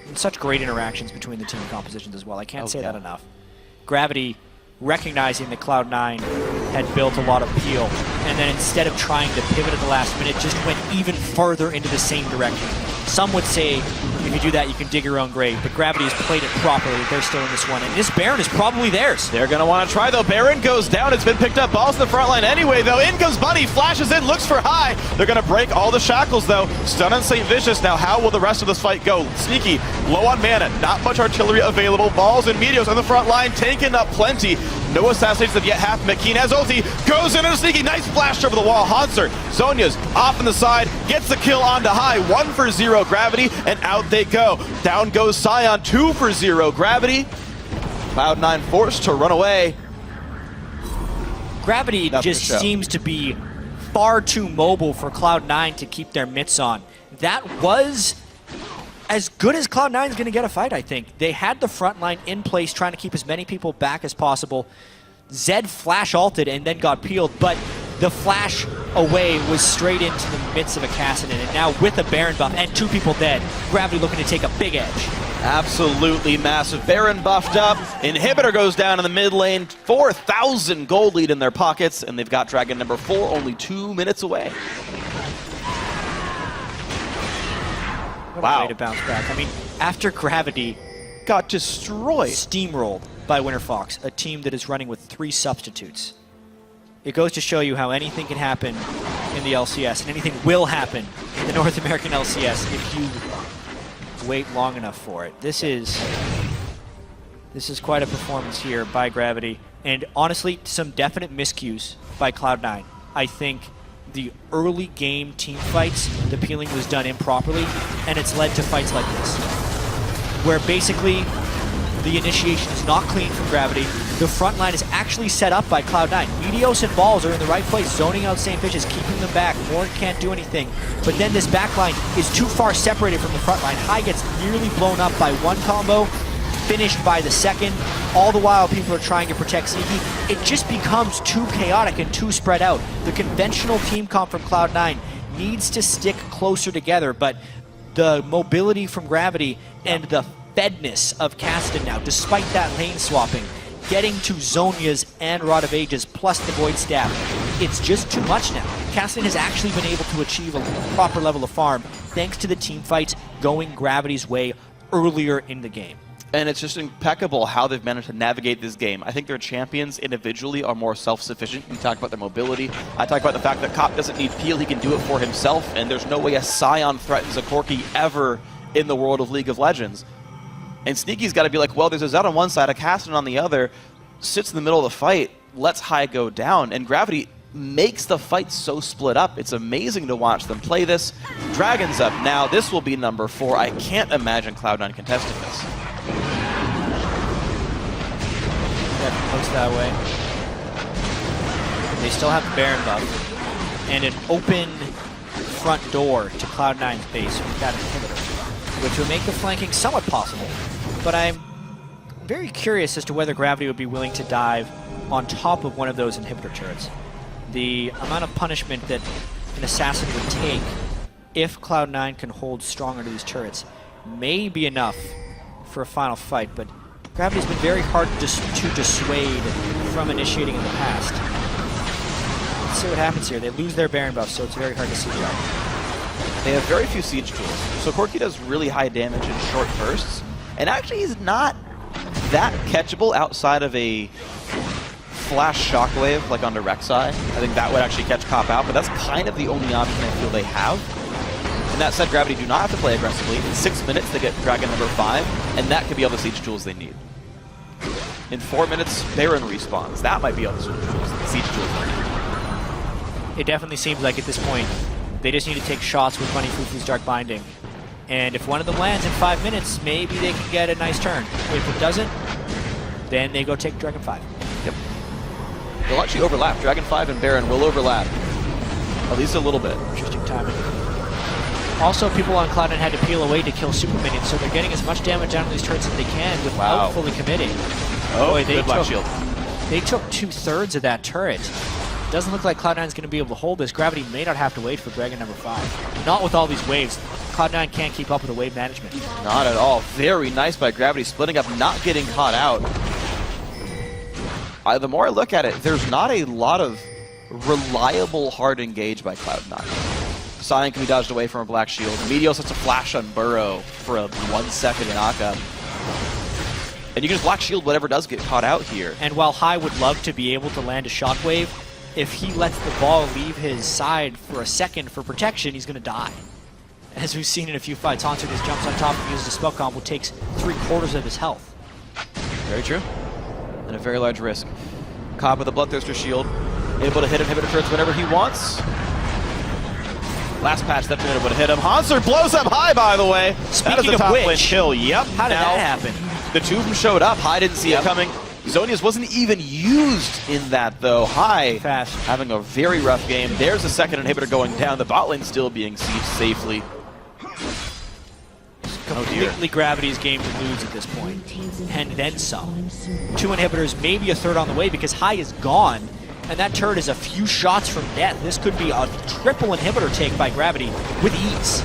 And such great interactions between the team compositions as well. I can't say that enough. Gravity recognizing that Cloud9 had built a lot of peel, and then instead of trying to pivot at the last minute, just went even further into the same direction. Some would say If you do that, you can dig your own grave. But Gravity has played it properly. They're still in this one. And this Baron is probably theirs. They're going to want to try, though. Baron goes down. It's been picked up. Ball's in the front line anyway, though. In comes Bunny. Flashes in. Looks for high. They're going to break all the shackles, though. Stun on St. Vicious. Now, how will the rest of this fight go? Sneaky. Low on mana. Not much artillery available. Balls and Meteos on the front line. Taking up plenty. No assassinations have yet happened. McKeen has ulti. Goes in and a sneaky. Nice flash over the wall. Hanser. Zonya's off on the side. Gets the kill onto high. 1-for-0 Gravity. And out they go. Down goes Sion. 2-for-0 Gravity. Cloud9 forced to run away. Gravity That's just the show. seems to be far too mobile for Cloud9 to keep their mitts on. That was as good as Cloud9 is going to get a fight, I think. They had the front line in place, trying to keep as many people back as possible. Zed flash ulted and then got peeled, but the flash away was straight into the midst of a Kassadin, and now with a Baron buff and 2 people dead, Gravity looking to take a big edge. Absolutely massive. Baron buffed up. Inhibitor goes down in the mid lane. 4,000 gold lead in their pockets, and they've got Dragon number 4 only 2 minutes away. What a Wow. way to bounce back. I mean, after Gravity Got destroyed. steamrolled by Winter Fox, a team that is running with 3 substitutes. It goes to show you how anything can happen in the LCS, and anything will happen in the North American LCS if you wait long enough for it. This is quite a performance here by Gravity, and honestly, some definite miscues by Cloud9. I think the early game team fights, the peeling was done improperly, and it's led to fights like this, where basically the initiation is not clean from Gravity. The front line is actually set up by Cloud9. Meteos and Balls are in the right place, zoning out St. Vicious, keeping them back. Morn can't do anything. But then this back line is too far separated from the front line. High gets nearly blown up by one combo, finished by the second. All the while, people are trying to protect Sneaky. It just becomes too chaotic and too spread out. The conventional team comp from Cloud9 needs to stick closer together, but the mobility from Gravity and the fedness of Kassadin now, despite that lane swapping, getting to Zonya's and Rod of Ages plus the Void Staff, it's just too much now. Kassadin has actually been able to achieve a proper level of farm thanks to the team fights going Gravity's way earlier in the game. And it's just impeccable how they've managed to navigate this game. I think their champions individually are more self-sufficient. You talk about their mobility. I talk about the fact that Cop doesn't need peel. He can do it for himself, and there's no way a Sion threatens a Corki ever in the world of League of Legends. And Sneaky's got to be like, well, there's a Zed on one side, a Kassadin on the other, sits in the middle of the fight, lets High go down, and Gravity makes the fight so split up. It's amazing to watch them play this. Dragon's up now. This will be number 4. I can't imagine Cloud9 contesting this. That looks that way. They still have the Baron buff and an open front door to Cloud9's base with that inhibitor, which would make the flanking somewhat possible. But I'm very curious as to whether Gravity would be willing to dive on top of one of those inhibitor turrets. The amount of punishment that an assassin would take if Cloud9 can hold strong under these turrets may be enough for a final fight, but Gravity's been very hard to dissuade from initiating in the past. Let's see what happens here. They lose their Baron buff, so it's very hard to see that. They have very few siege tools, so Corki does really high damage in short bursts, and actually he's not that catchable outside of a flash shockwave like onto Rek'Sai. I think that would actually catch Cop out, but that's kind of the only option I feel they have. And that said, Gravity do not have to play aggressively. In 6 minutes, they get Dragon number 5, and that could be all the siege tools they need. In 4 minutes, Baron respawns. That might be all the siege tools they need. It definitely seems like at this point, they just need to take shots with Bunny Fufu's Dark Binding. And if one of them lands in 5 minutes, maybe they can get a nice turn. If it doesn't, then they go take Dragon 5. Yep. They'll actually overlap. Dragon 5 and Baron will overlap. At least a little bit. Interesting timing. Also, people on Cloud9 had to peel away to kill super minions, so they're getting as much damage down on these turrets as they can without fully committing. Oh, boy, good Black Shield. They took 2/3 of that turret. Doesn't look like Cloud9's going to be able to hold this. Gravity may not have to wait for Dragon number 5. Not with all these waves. Cloud9 can't keep up with the wave management. Not at all. Very nice by Gravity, splitting up, not getting caught out. The more I look at it, there's not a lot of reliable hard engage by Cloud9. Sion can be dodged away from a black shield. Meteos sets a flash on Burrow for a 1 second knockup. And you can just black shield whatever does get caught out here. And while High would love to be able to land a shockwave, if he lets the ball leave his side for a second for protection, he's going to die. As we've seen in a few fights, Hansu just jumps on top and uses a spell combo, takes 3/4 of his health. Very true. And a very large risk. Cobb with a Bloodthirster shield, able to hit inhibitor turrets whenever he wants. Last patch, definitely would have hit him. Hansu blows up High, by the way. That is Speaking a of top lane which, kill. Yep. How did Now, that happen? the two of them showed up. High didn't see it coming. Zonius wasn't even used in that, though. High Fast. having a very rough game. There's a second inhibitor going down. The bot lane still being sieged safely. Oh dear. Completely Gravity's game to lose at this point. And then some. 2 inhibitors, maybe a third on the way because High is gone. And that turret is a few shots from death. This could be a triple inhibitor take by Gravity with ease.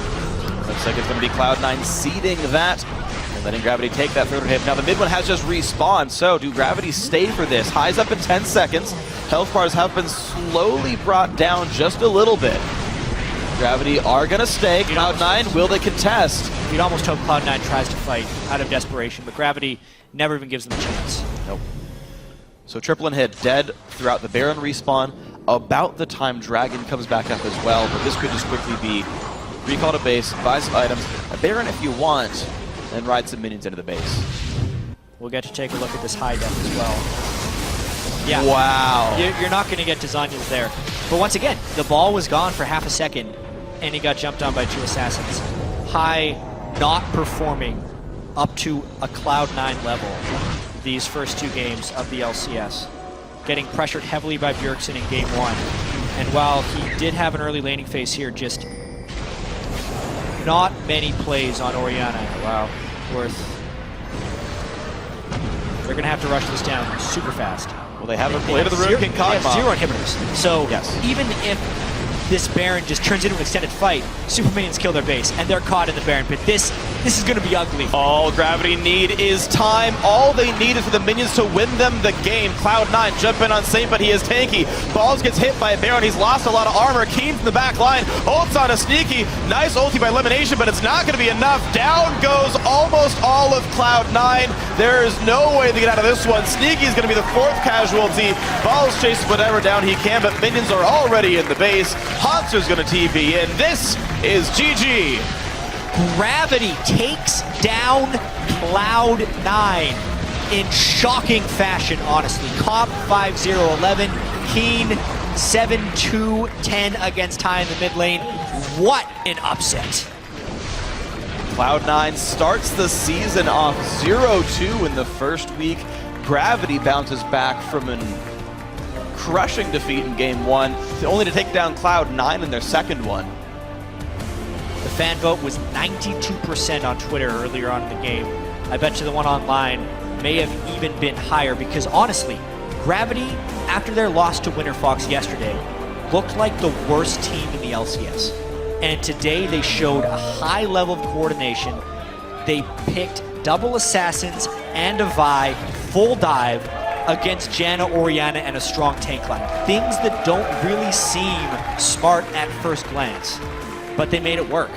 Looks like it's going to be Cloud9 seeding that and letting Gravity take that third hit. Now the mid one has just respawned, so do Gravity stay for this? High's up in 10 seconds. Health bars have been slowly brought down just a little bit. Gravity are going to stay. Cloud9, will they contest? You'd almost hope Cloud9 tries to fight out of desperation, but Gravity never even gives them a chance. Nope. So triple and hit dead throughout the Baron respawn. About the time Dragon comes back up as well, but this could just quickly be recall to base, buy some items, a Baron if you want, and ride some minions into the base. We'll get to take a look at this High death as well. Yeah. Wow. You're not going to get Zonius there. But once again, the ball was gone for half a second, and he got jumped on by 2 assassins. High not performing up to a Cloud9 level these first 2 games of the LCS. Getting pressured heavily by Bjergsen in game 1. And while he did have an early laning phase here, just not many plays on Orianna. Wow. They're going to have to rush this down super fast. Well, they have a play to the Rune King They have Kog'Maw. 0 inhibitors. So Yes. even if this Baron just turns into an extended fight, Super Minions kill their base, and they're caught in the Baron pit. This is going to be ugly. All Gravity need is time. All they need is for the minions to win them the game. Cloud9 jump in on Saint, but he is tanky. Balls gets hit by a Baron. He's lost a lot of armor. Keen from the back line. Ults on a Sneaky. Nice ulti by Elimination, but it's not going to be enough. Down goes almost all of Cloud9. There is no way to get out of this one. Sneaky is going to be the 4th casualty. Balls chase whatever down he can, but minions are already in the base. Hansu's going to TP in. This is GG. Gravity takes down Cloud9 in shocking fashion, honestly. Cobb 5-0-11, Keen 7-2-10 against High in the mid lane. What an upset. Cloud9 starts the season off 0-2 in the first week. Gravity bounces back from an crushing defeat in game 1, only to take down Cloud9 in their second one. The fan vote was 92% on Twitter earlier on in the game. I bet you the one online may have even been higher because honestly, Gravity, after their loss to Winter Fox yesterday, looked like the worst team in the LCS. And today they showed a high level of coordination. They picked double assassins and a Vi, full dive, against Janna, Orianna, and a strong tank line. Things that don't really seem smart at first glance, but they made it work.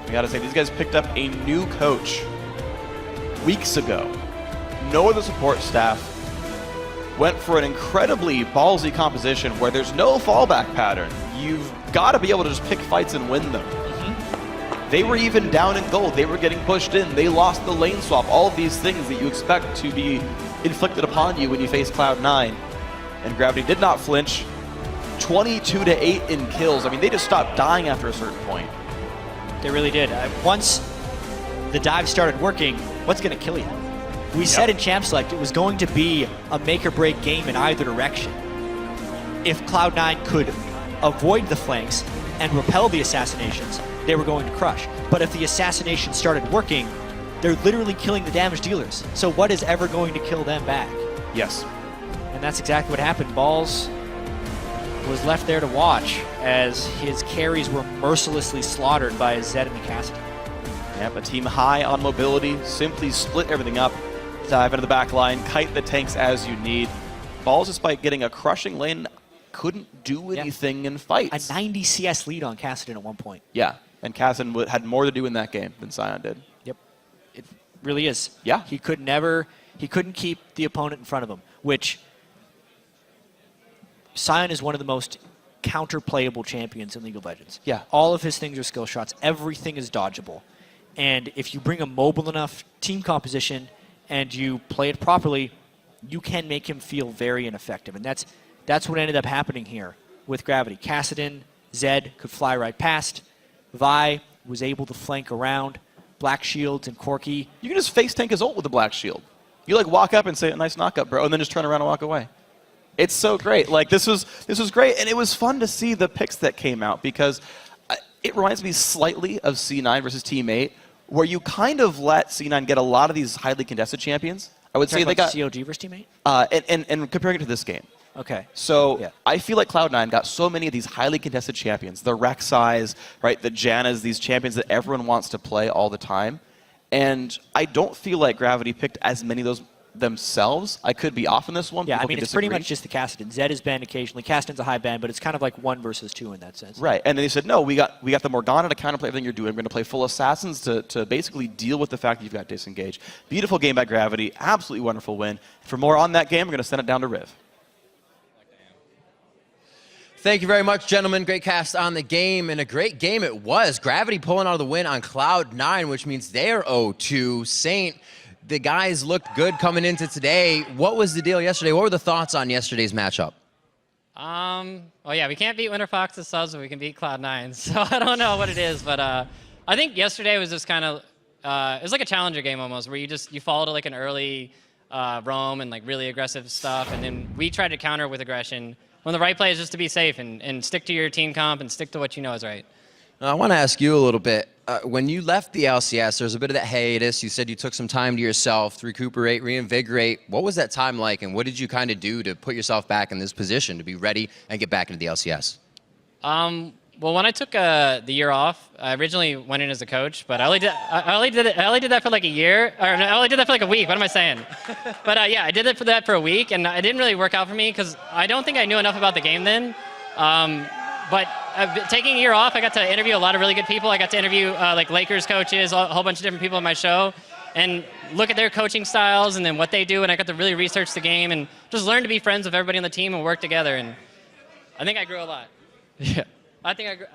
I gotta say, these guys picked up a new coach weeks ago. No other support staff. Went for an incredibly ballsy composition where there's no fallback pattern. You've got to be able to just pick fights and win them. They were even down in gold. They were getting pushed in. They lost the lane swap. All of these things that you expect to be inflicted upon you when you face Cloud9. And Gravity did not flinch. 22-8 in kills. I mean, they just stopped dying after a certain point. They really did. Once the dive started working, what's going to kill you? We said in Champ Select it was going to be a make-or-break game in either direction. If Cloud9 could avoid the flanks and repel the assassinations, they were going to crush. But if the assassination started working, they're literally killing the damage dealers. So what is ever going to kill them back? Yes. And that's exactly what happened. Balls was left there to watch as his carries were mercilessly slaughtered by Zed and the Cassidy. Yep, a team high on mobility, simply split everything up, dive into the back line, kite the tanks as you need. Balls, despite getting a crushing lane couldn't do anything in fights. A 90 CS lead on Cassidy at one point. Yeah, and Cassidy had more to do in that game than Sion did. Yep, it really is. Yeah. He couldn't keep the opponent in front of him, which Sion is one of the most counter-playable champions in League of Legends. Yeah. All of his things are skill shots. Everything is dodgeable. And if you bring a mobile enough team composition and you play it properly, you can make him feel very ineffective. And that's what ended up happening here with Gravity. Kassadin, Zed could fly right past. Vi was able to flank around. Black Shields and Corki. You can just face tank his ult with the Black Shield. You like walk up and say, nice knockup, bro, and then just turn around and walk away. It's so great. Like this was great, and it was fun to see the picks that came out because it reminds me slightly of C9 versus Team 8, where you kind of let C9 get a lot of these highly contested champions. I would say they got COG versus Team 8? And comparing it to this game. Okay. So yeah. I feel like Cloud9 got so many of these highly contested champions, the Rek'Sais, right, the Jannas, these champions that everyone wants to play all the time. And I don't feel like Gravity picked as many of those themselves. I could be off in this one. Yeah, People I mean, it's disagree. pretty much just the Kassadin. Zed is banned occasionally. Kassadin's a high ban, but it's kind of like 1 versus 2 in that sense. Right, and then they said, no, we got the Morgana to counterplay everything you're doing. We're going to play full Assassins to basically deal with the fact that you've got Disengage. Beautiful game by Gravity. Absolutely wonderful win. For more on that game, we're going to send it down to Riv. Thank you very much, gentlemen. Great cast on the game, and a great game it was. Gravity pulling out of the win on Cloud9, which means they're 0-2. Saint, the guys looked good coming into today. What was the deal yesterday? What were the thoughts on yesterday's matchup? Well, yeah, we can't beat Winter Fox's subs, but we can beat Cloud9. So I don't know what it is, but I think yesterday was just kind of it was like a challenger game almost, where you fall to like an early roam and like really aggressive stuff, and then we tried to counter with aggression. When the right play is just to be safe and stick to your team comp and stick to what you know is right. I want to ask you a little bit. When you left the LCS, there was a bit of that hiatus. You said you took some time to yourself to recuperate, reinvigorate. What was that time like, and what did you kind of do to put yourself back in this position to be ready and get back into the LCS? Well, when I took the year off, I originally went in as a coach, but I only did that for like a year, or no, I only did that for like a week. What am I saying? But yeah, I did it for a week, and it didn't really work out for me because I don't think I knew enough about the game then. But taking a year off, I got to interview a lot of really good people. I got to interview like Lakers coaches, a whole bunch of different people on my show, and look at their coaching styles and then what they do. And I got to really research the game and just learn to be friends with everybody on the team and work together. And I think I grew a lot. Yeah. I think I grew.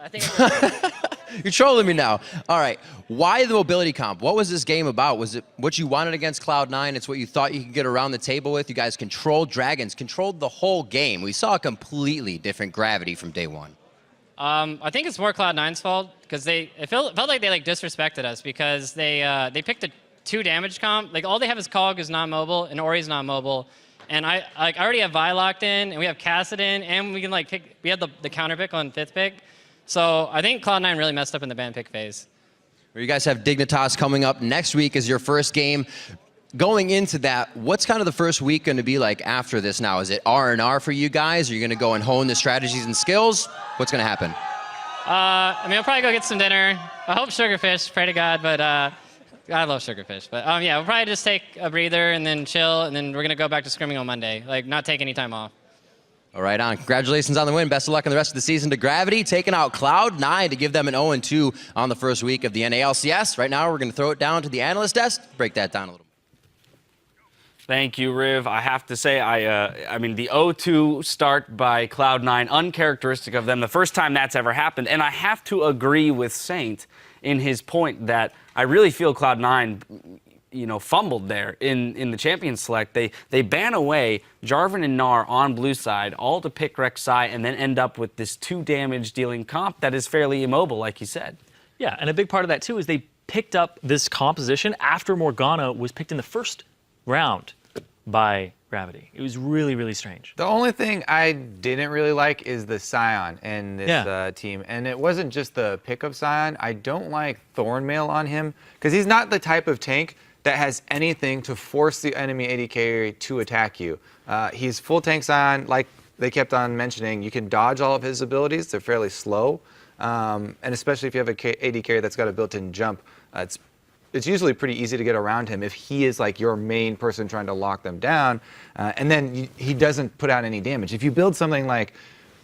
You're trolling me now. All right. Why the mobility comp? What was this game about? Was it what you wanted against Cloud9? It's what you thought you could get around the table with? You guys controlled Dragons, controlled the whole game. We saw a completely different Gravity from day one. I think it's more Cloud9's fault because it felt like they like disrespected us because they picked a 2 damage comp. Like all they have is Cog is non-mobile and Ori's non-mobile. And I already have Vi locked in, and we have Kassadin, and we can like pick. We have the counter pick on 5th pick, so I think Cloud9 really messed up in the ban pick phase. You guys have Dignitas coming up next week as your first game. Going into that, what's kind of the first week going to be like after this? Now, is it R&R for you guys? Are you going to go and hone the strategies and skills? What's going to happen? I mean, I'll probably go get some dinner. I hope Sugarfish. Pray to God, but. I love Sugarfish, but yeah, we'll probably just take a breather and then chill, and then we're gonna go back to scrimming on Monday. Like, not take any time off. All right, on. Congratulations on the win. Best of luck in the rest of the season to Gravity, taking out Cloud9 to give them an 0-2 on the first week of the NALCS. Right now, we're gonna throw it down to the analyst desk, break that down a little. Thank you, Riv. I have to say, I mean, the 0-2 start by Cloud9, uncharacteristic of them. The first time that's ever happened, and I have to agree with Saint in his point that I really feel Cloud9, fumbled there in the Champions Select. They ban away Jarvan and Gnar on blue side, all to pick Rek'Sai, and then end up with this 2 damage dealing comp that is fairly immobile, like you said. Yeah, and a big part of that, too, is they picked up this composition after Morgana was picked in the first round by Gravity. It was really, really strange. The only thing I didn't really like is the Sion in this team. And it wasn't just the pick of Sion. I don't like Thornmail on him because he's not the type of tank that has anything to force the enemy AD carry to attack you. He's full tank Sion, like they kept on mentioning. You can dodge all of his abilities. They're fairly slow. And especially if you have a AD carry that's got a built-in jump, it's usually pretty easy to get around him if he is like your main person trying to lock them down. And then he doesn't put out any damage. If you build something like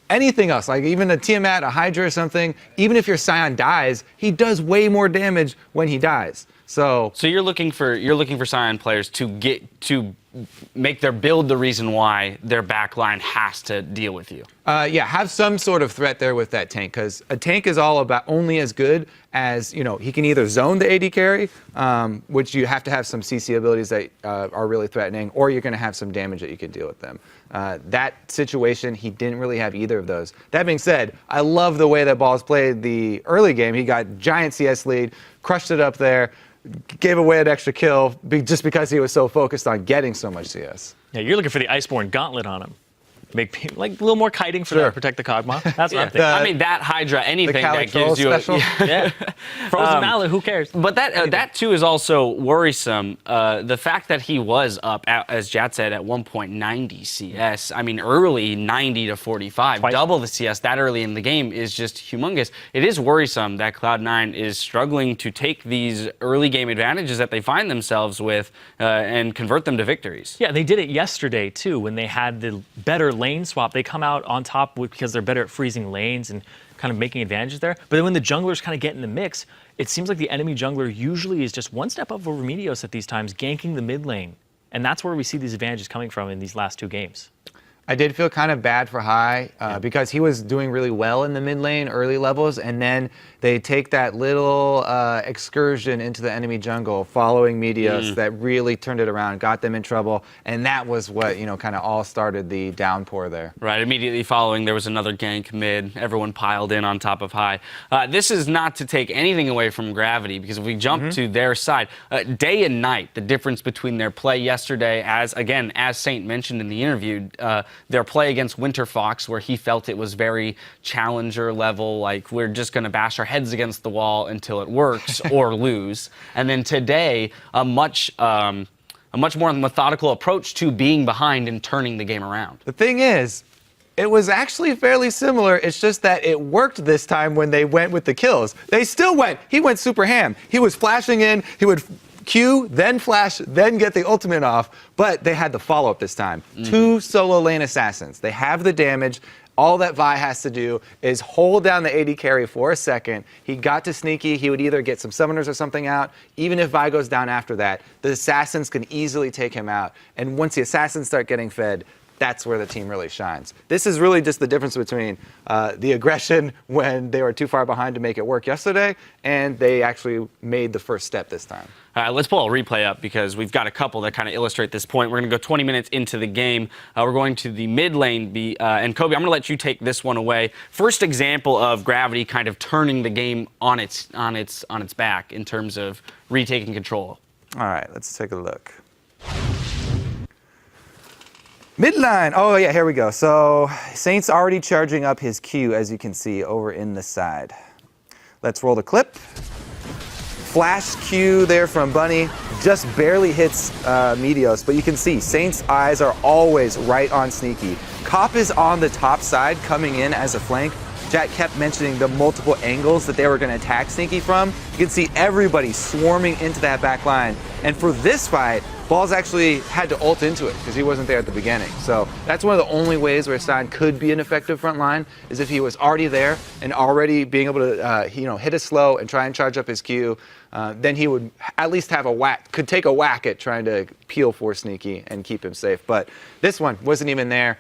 anything else, like even a Tiamat, a Hydra or something, even if your Scion dies, he does way more damage when he dies. So you're looking for Scion players to make their build the reason why their backline has to deal with you. Yeah, have some sort of threat there with that tank, because a tank is all about only as good as, he can either zone the AD carry, which you have to have some CC abilities that are really threatening, or you're going to have some damage that you can deal with them. That situation, he didn't really have either of those. That being said, I love the way that Balls played the early game. He got giant CS lead, crushed it up there, gave away an extra kill just because he was so focused on getting so much CS. Yeah, you're looking for the Iceborne Gauntlet on him. Make like a little more kiting for that, protect the Kog'Maw. That's what I'm thinking. I mean, that Hydra, anything that gives you yeah. Frozen Mallet, who cares? But that too is also worrisome. The fact that he was up, as Jat said, at 1.90 CS. I mean, early 90 to 45, double the CS that early in the game is just humongous. It is worrisome that Cloud9 is struggling to take these early game advantages that they find themselves with and convert them to victories. Yeah, they did it yesterday too when they had the better lane swap. They come out on top because they're better at freezing lanes and kind of making advantages there. But then when the junglers kind of get in the mix, it seems like the enemy jungler usually is just one step up over Meteos at these times, ganking the mid lane. And that's where we see these advantages coming from in these last two games. I did feel kind of bad for High because he was doing really well in the mid lane, early levels, and then they take that little excursion into the enemy jungle following Meteos that really turned it around, got them in trouble, and that was what, kind of all started the downpour there. Right, immediately following, there was another gank mid. Everyone piled in on top of High. This is not to take anything away from Gravity, because if we jump to their side, day and night, the difference between their play yesterday, as Saint mentioned in the interview, their play against Winter Fox, where he felt it was very challenger level, like we're just going to bash our heads against the wall until it works or lose. And then today, a much more methodical approach to being behind and turning the game around. The thing is, it was actually fairly similar. It's just that it worked this time when they went with the kills. They still went. He went super ham. He was flashing in. He would Q, then flash, then get the ultimate off, but they had the follow-up this time. 2 solo lane assassins. They have the damage. All that Vi has to do is hold down the AD carry for a second. He got to Sneaky. He would either get some summoners or something out. Even if Vi goes down after that, the assassins can easily take him out. And once the assassins start getting fed, that's where the team really shines. This is really just the difference between the aggression when they were too far behind to make it work yesterday, and they actually made the first step this time. Let's pull a replay up because we've got a couple that kind of illustrate this point. We're going to go 20 minutes into the game. We're going to the mid lane. And Kobe, I'm going to let you take this one away. First example of Gravity kind of turning the game on its back in terms of retaking control. All right, let's take a look. Midline. Oh, yeah, here we go. So Saint's already charging up his Q, as you can see, over in the side. Let's roll the clip. Flash Q there from Bunny. Just barely hits Meteos, but you can see Saint's eyes are always right on Sneaky. Cop is on the top side, coming in as a flank. Jack kept mentioning the multiple angles that they were going to attack Sneaky from. You can see everybody swarming into that back line. And for this fight, Balls actually had to ult into it because he wasn't there at the beginning. So that's one of the only ways where Stein could be an effective front line is if he was already there and already being able to hit a slow and try and charge up his Q. Then he would at least have could take a whack at trying to peel for Sneaky and keep him safe. But this one wasn't even there.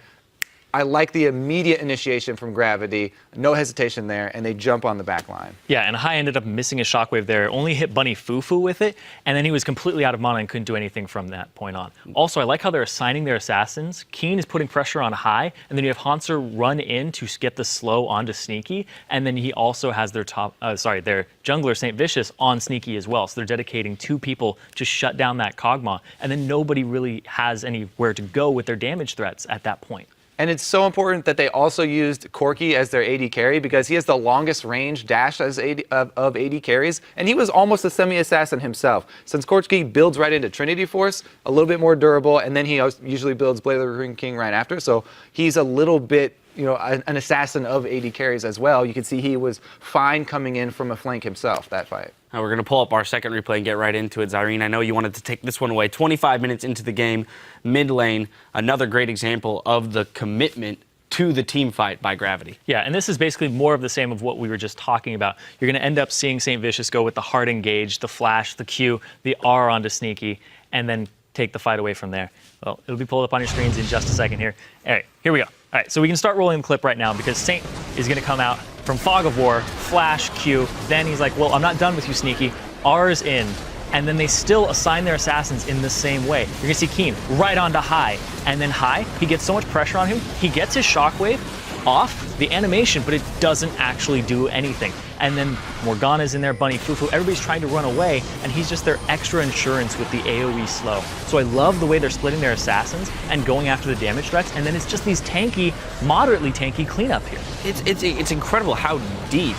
I like the immediate initiation from Gravity, no hesitation there, and they jump on the back line. Yeah, and High ended up missing a shockwave there, only hit Bunny Fufu with it, and then he was completely out of mana and couldn't do anything from that point on. Also, I like how they're assigning their assassins. Keen is putting pressure on High, and then you have Hanser run in to get the slow onto Sneaky, and then he also has their their jungler, St. Vicious, on Sneaky as well. So they're dedicating 2 people to shut down that Kog'Maw, and then nobody really has anywhere to go with their damage threats at that point. And it's so important that they also used Corki as their AD carry because he has the longest range dash as of AD carries, and he was almost a semi-assassin himself. Since Corki builds right into Trinity Force, a little bit more durable, and then he usually builds Blade of the Ruined King right after, so he's a little bit an assassin of AD carries as well. You can see he was fine coming in from a flank himself, that fight. Now we're going to pull up our second replay and get right into it. Zyrene, I know you wanted to take this one away. 25 minutes into the game, mid lane, another great example of the commitment to the team fight by Gravity. Yeah, and this is basically more of the same of what we were just talking about. You're going to end up seeing St. Vicious go with the hard engage, the flash, the Q, the R onto Sneaky, and then take the fight away from there. Well, it'll be pulled up on your screens in just a second here. All right, here we go. All right, so we can start rolling the clip right now because Saint is going to come out from Fog of War, flash, Q. Then he's like, well, I'm not done with you, Sneaky. R's in. And then they still assign their assassins in the same way. You're gonna see Keen right onto High. And then High, he gets so much pressure on him, he gets his shockwave off the animation, but it doesn't actually do anything. And then Morgana's in there, Bunny, Fufu, everybody's trying to run away, and he's just their extra insurance with the AoE slow. So I love the way they're splitting their assassins and going after the damage threats, and then it's just these tanky, moderately tanky cleanup here. It's incredible how deep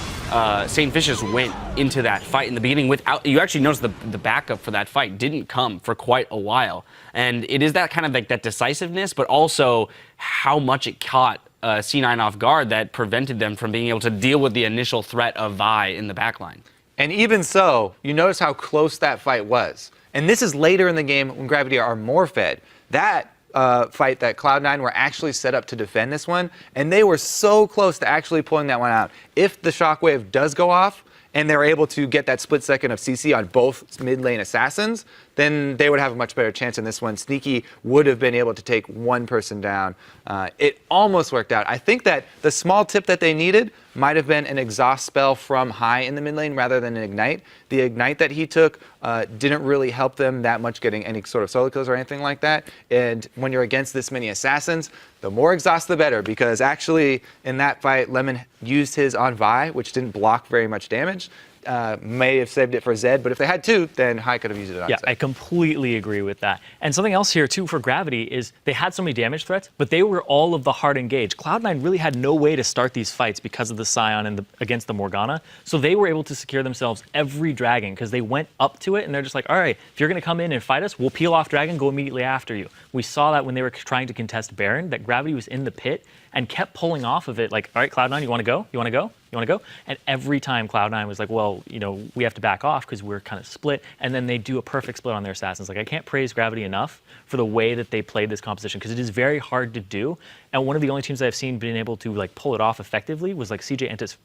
St. Vicious went into that fight in the beginning without, you actually notice the backup for that fight didn't come for quite a while. And it is that kind of like that decisiveness, but also how much it caught C9 off guard that prevented them from being able to deal with the initial threat of Vi in the backline. And even so, you notice how close that fight was. And this is later in the game when Gravity are more fed. That fight that Cloud9 were actually set up to defend this one, and they were so close to actually pulling that one out. If the shockwave does go off, and they're able to get that split second of CC on both mid lane assassins, then they would have a much better chance in this one. Sneaky would have been able to take one person down. It almost worked out. I think that the small tip that they needed might have been an exhaust spell from High in the mid lane rather than an ignite. The ignite that he took didn't really help them that much getting any sort of solo kills or anything like that. And when you're against this many assassins, the more exhaust the better, because actually in that fight, Lemon used his on Vi, which didn't block very much damage. May have saved it for Zed, but if they had to, then High could have used it on Yeah, Zed. I completely agree with that. And something else here, too, for Gravity is they had so many damage threats, but they were all of the hard engage. Cloud9 really had no way to start these fights because of the Scion and against the Morgana, so they were able to secure themselves every dragon because they went up to it and they're just like, all right, if you're going to come in and fight us, we'll peel off dragon, go immediately after you. We saw that when they were trying to contest Baron, that Gravity was in the pit and kept pulling off of it like, all right, Cloud9, you want to go? You want to go? You want to go? And every time Cloud9 was like, well, you know, we have to back off because we're kind of split. And then they do a perfect split on their assassins. Like, I can't praise Gravity enough for the way that they played this composition because it is very hard to do. And one of the only teams that I've seen being able to like pull it off effectively was like CJ Entus,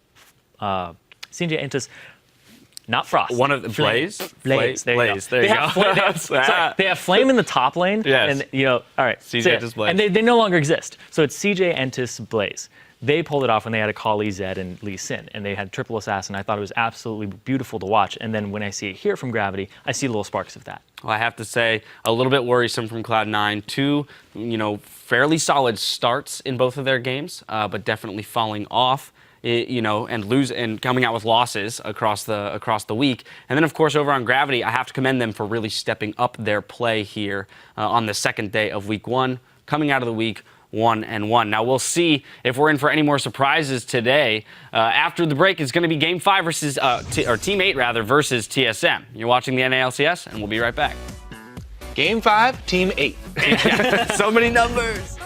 not Frost. One of the Blaze? Blaze. There you go. There you go. They have Flame in the top lane. Yes. And, you know, all right. CJ Entus Blaze. And they no longer exist. So it's CJ Entus Blaze. They pulled it off when they had a Kali, Zed, and Lee Sin, and they had triple assassin. I thought it was absolutely beautiful to watch. And then when I see it here from Gravity, I see little sparks of that. Well, I have to say, a little bit worrisome from Cloud9. Two, you know, fairly solid starts in both of their games, but definitely falling off. You know, and coming out with losses across the week. And then, of course, over on Gravity, I have to commend them for really stepping up their play here on the second day of week one, coming out of the week 1-1. Now we'll see if we're in for any more surprises today. After the break, it's going to be Game 5 versus or Team 8 rather versus TSM. You're watching the NALCS, and we'll be right back. Game 5, Team 8. So many numbers.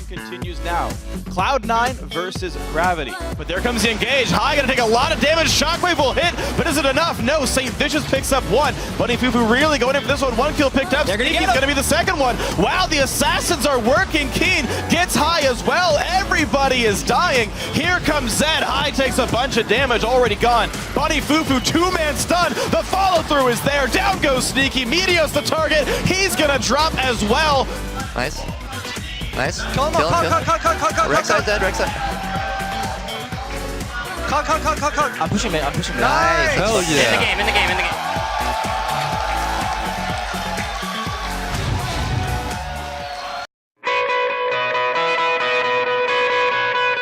Continues now. Cloud9 versus Gravity. But there comes the engage. High gonna take a lot of damage. Shockwave will hit, but is it enough? No. St. Vicious picks up one. Bunny Fufu really going in for this one. One kill picked up. Sneaky's gonna be the second one. Wow, the assassins are working. Keen gets High as well. Everybody is dying. Here comes Zed. High takes a bunch of damage. Already gone. Bunny Fufu, two-man stun. The follow-through is there. Down goes Sneaky. Meteos the target. He's gonna drop as well. Nice. Nice. Come on, cut. Rek'Sai dead, Rek'Sai. Cut. I'm pushing mid. Nice. Hell yeah. In the game.